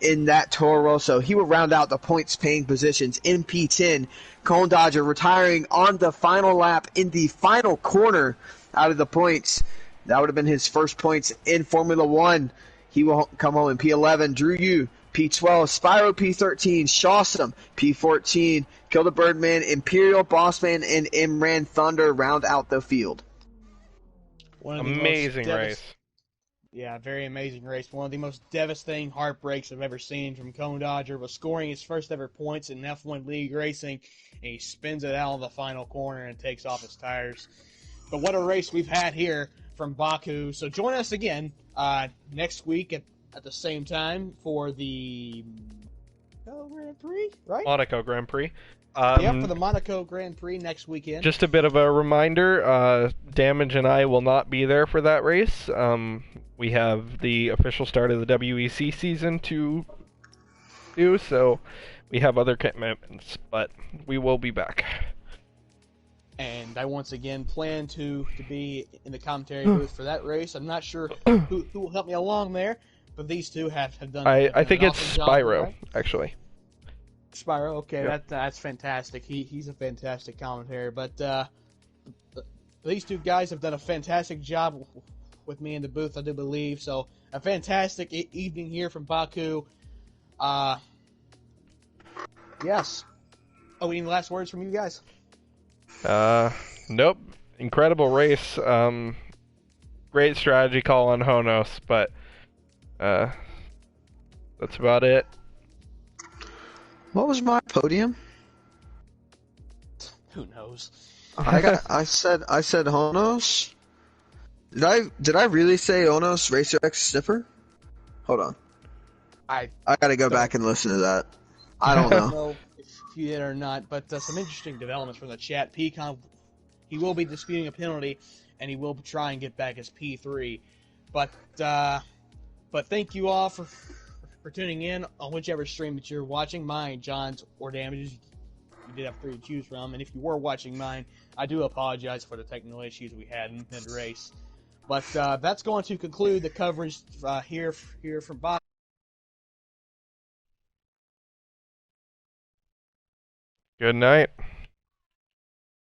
in that Toro Rosso. He will round out the points paying positions in P10. Cone Dodger retiring on the final lap in the final corner out of the points. That would have been his first points in Formula 1. He will come home in P11. Drew Yu, P12. Spyro, P13. Shawsome, P14. Kill the Birdman, Imperial, Bossman, and Imran Thunder round out the field. Amazing race. Yeah, very amazing race. One of the most devastating heartbreaks I've ever seen from Cone Dodger was scoring his first ever points in F1 League Racing, and he spins it out of the final corner and takes off his tires. But what a race we've had here from Baku. So join us again next week at the same time for the Grand Prix, right? Monaco Grand Prix. For the Monaco Grand Prix next weekend. Just a bit of a reminder, Damage and I will not be there for that race. We have the official start of the WEC season to do, so we have other commitments, but we will be back. And I once again plan to be in the commentary booth for that race. I'm not sure who will help me along there, but these two have done. I think it's awesome Spyro, job, actually. Spyro, okay, Yep. that's fantastic. He's a fantastic commentator. But these two guys have done a fantastic job with me in the booth, I do believe. So a fantastic evening here from Baku. Yes. Oh, any last words from you guys? Nope. Incredible race. Great strategy call on Honos, but that's about it. What was my podium? Who knows? I said Honos. Did I really say Honos Racer X Snipper? Hold on. I gotta go back and listen to that. I don't know. If you did or not, but some interesting developments from the chat. Pecan, he will be disputing a penalty, and he will try and get back his P3. But thank you all for tuning in on whichever stream that you're watching, mine, John's, or Damage's. You did have 3 to choose from, and if you were watching mine, I do apologize for the technical issues we had in the race. But that's going to conclude the coverage here from Bob. Good night.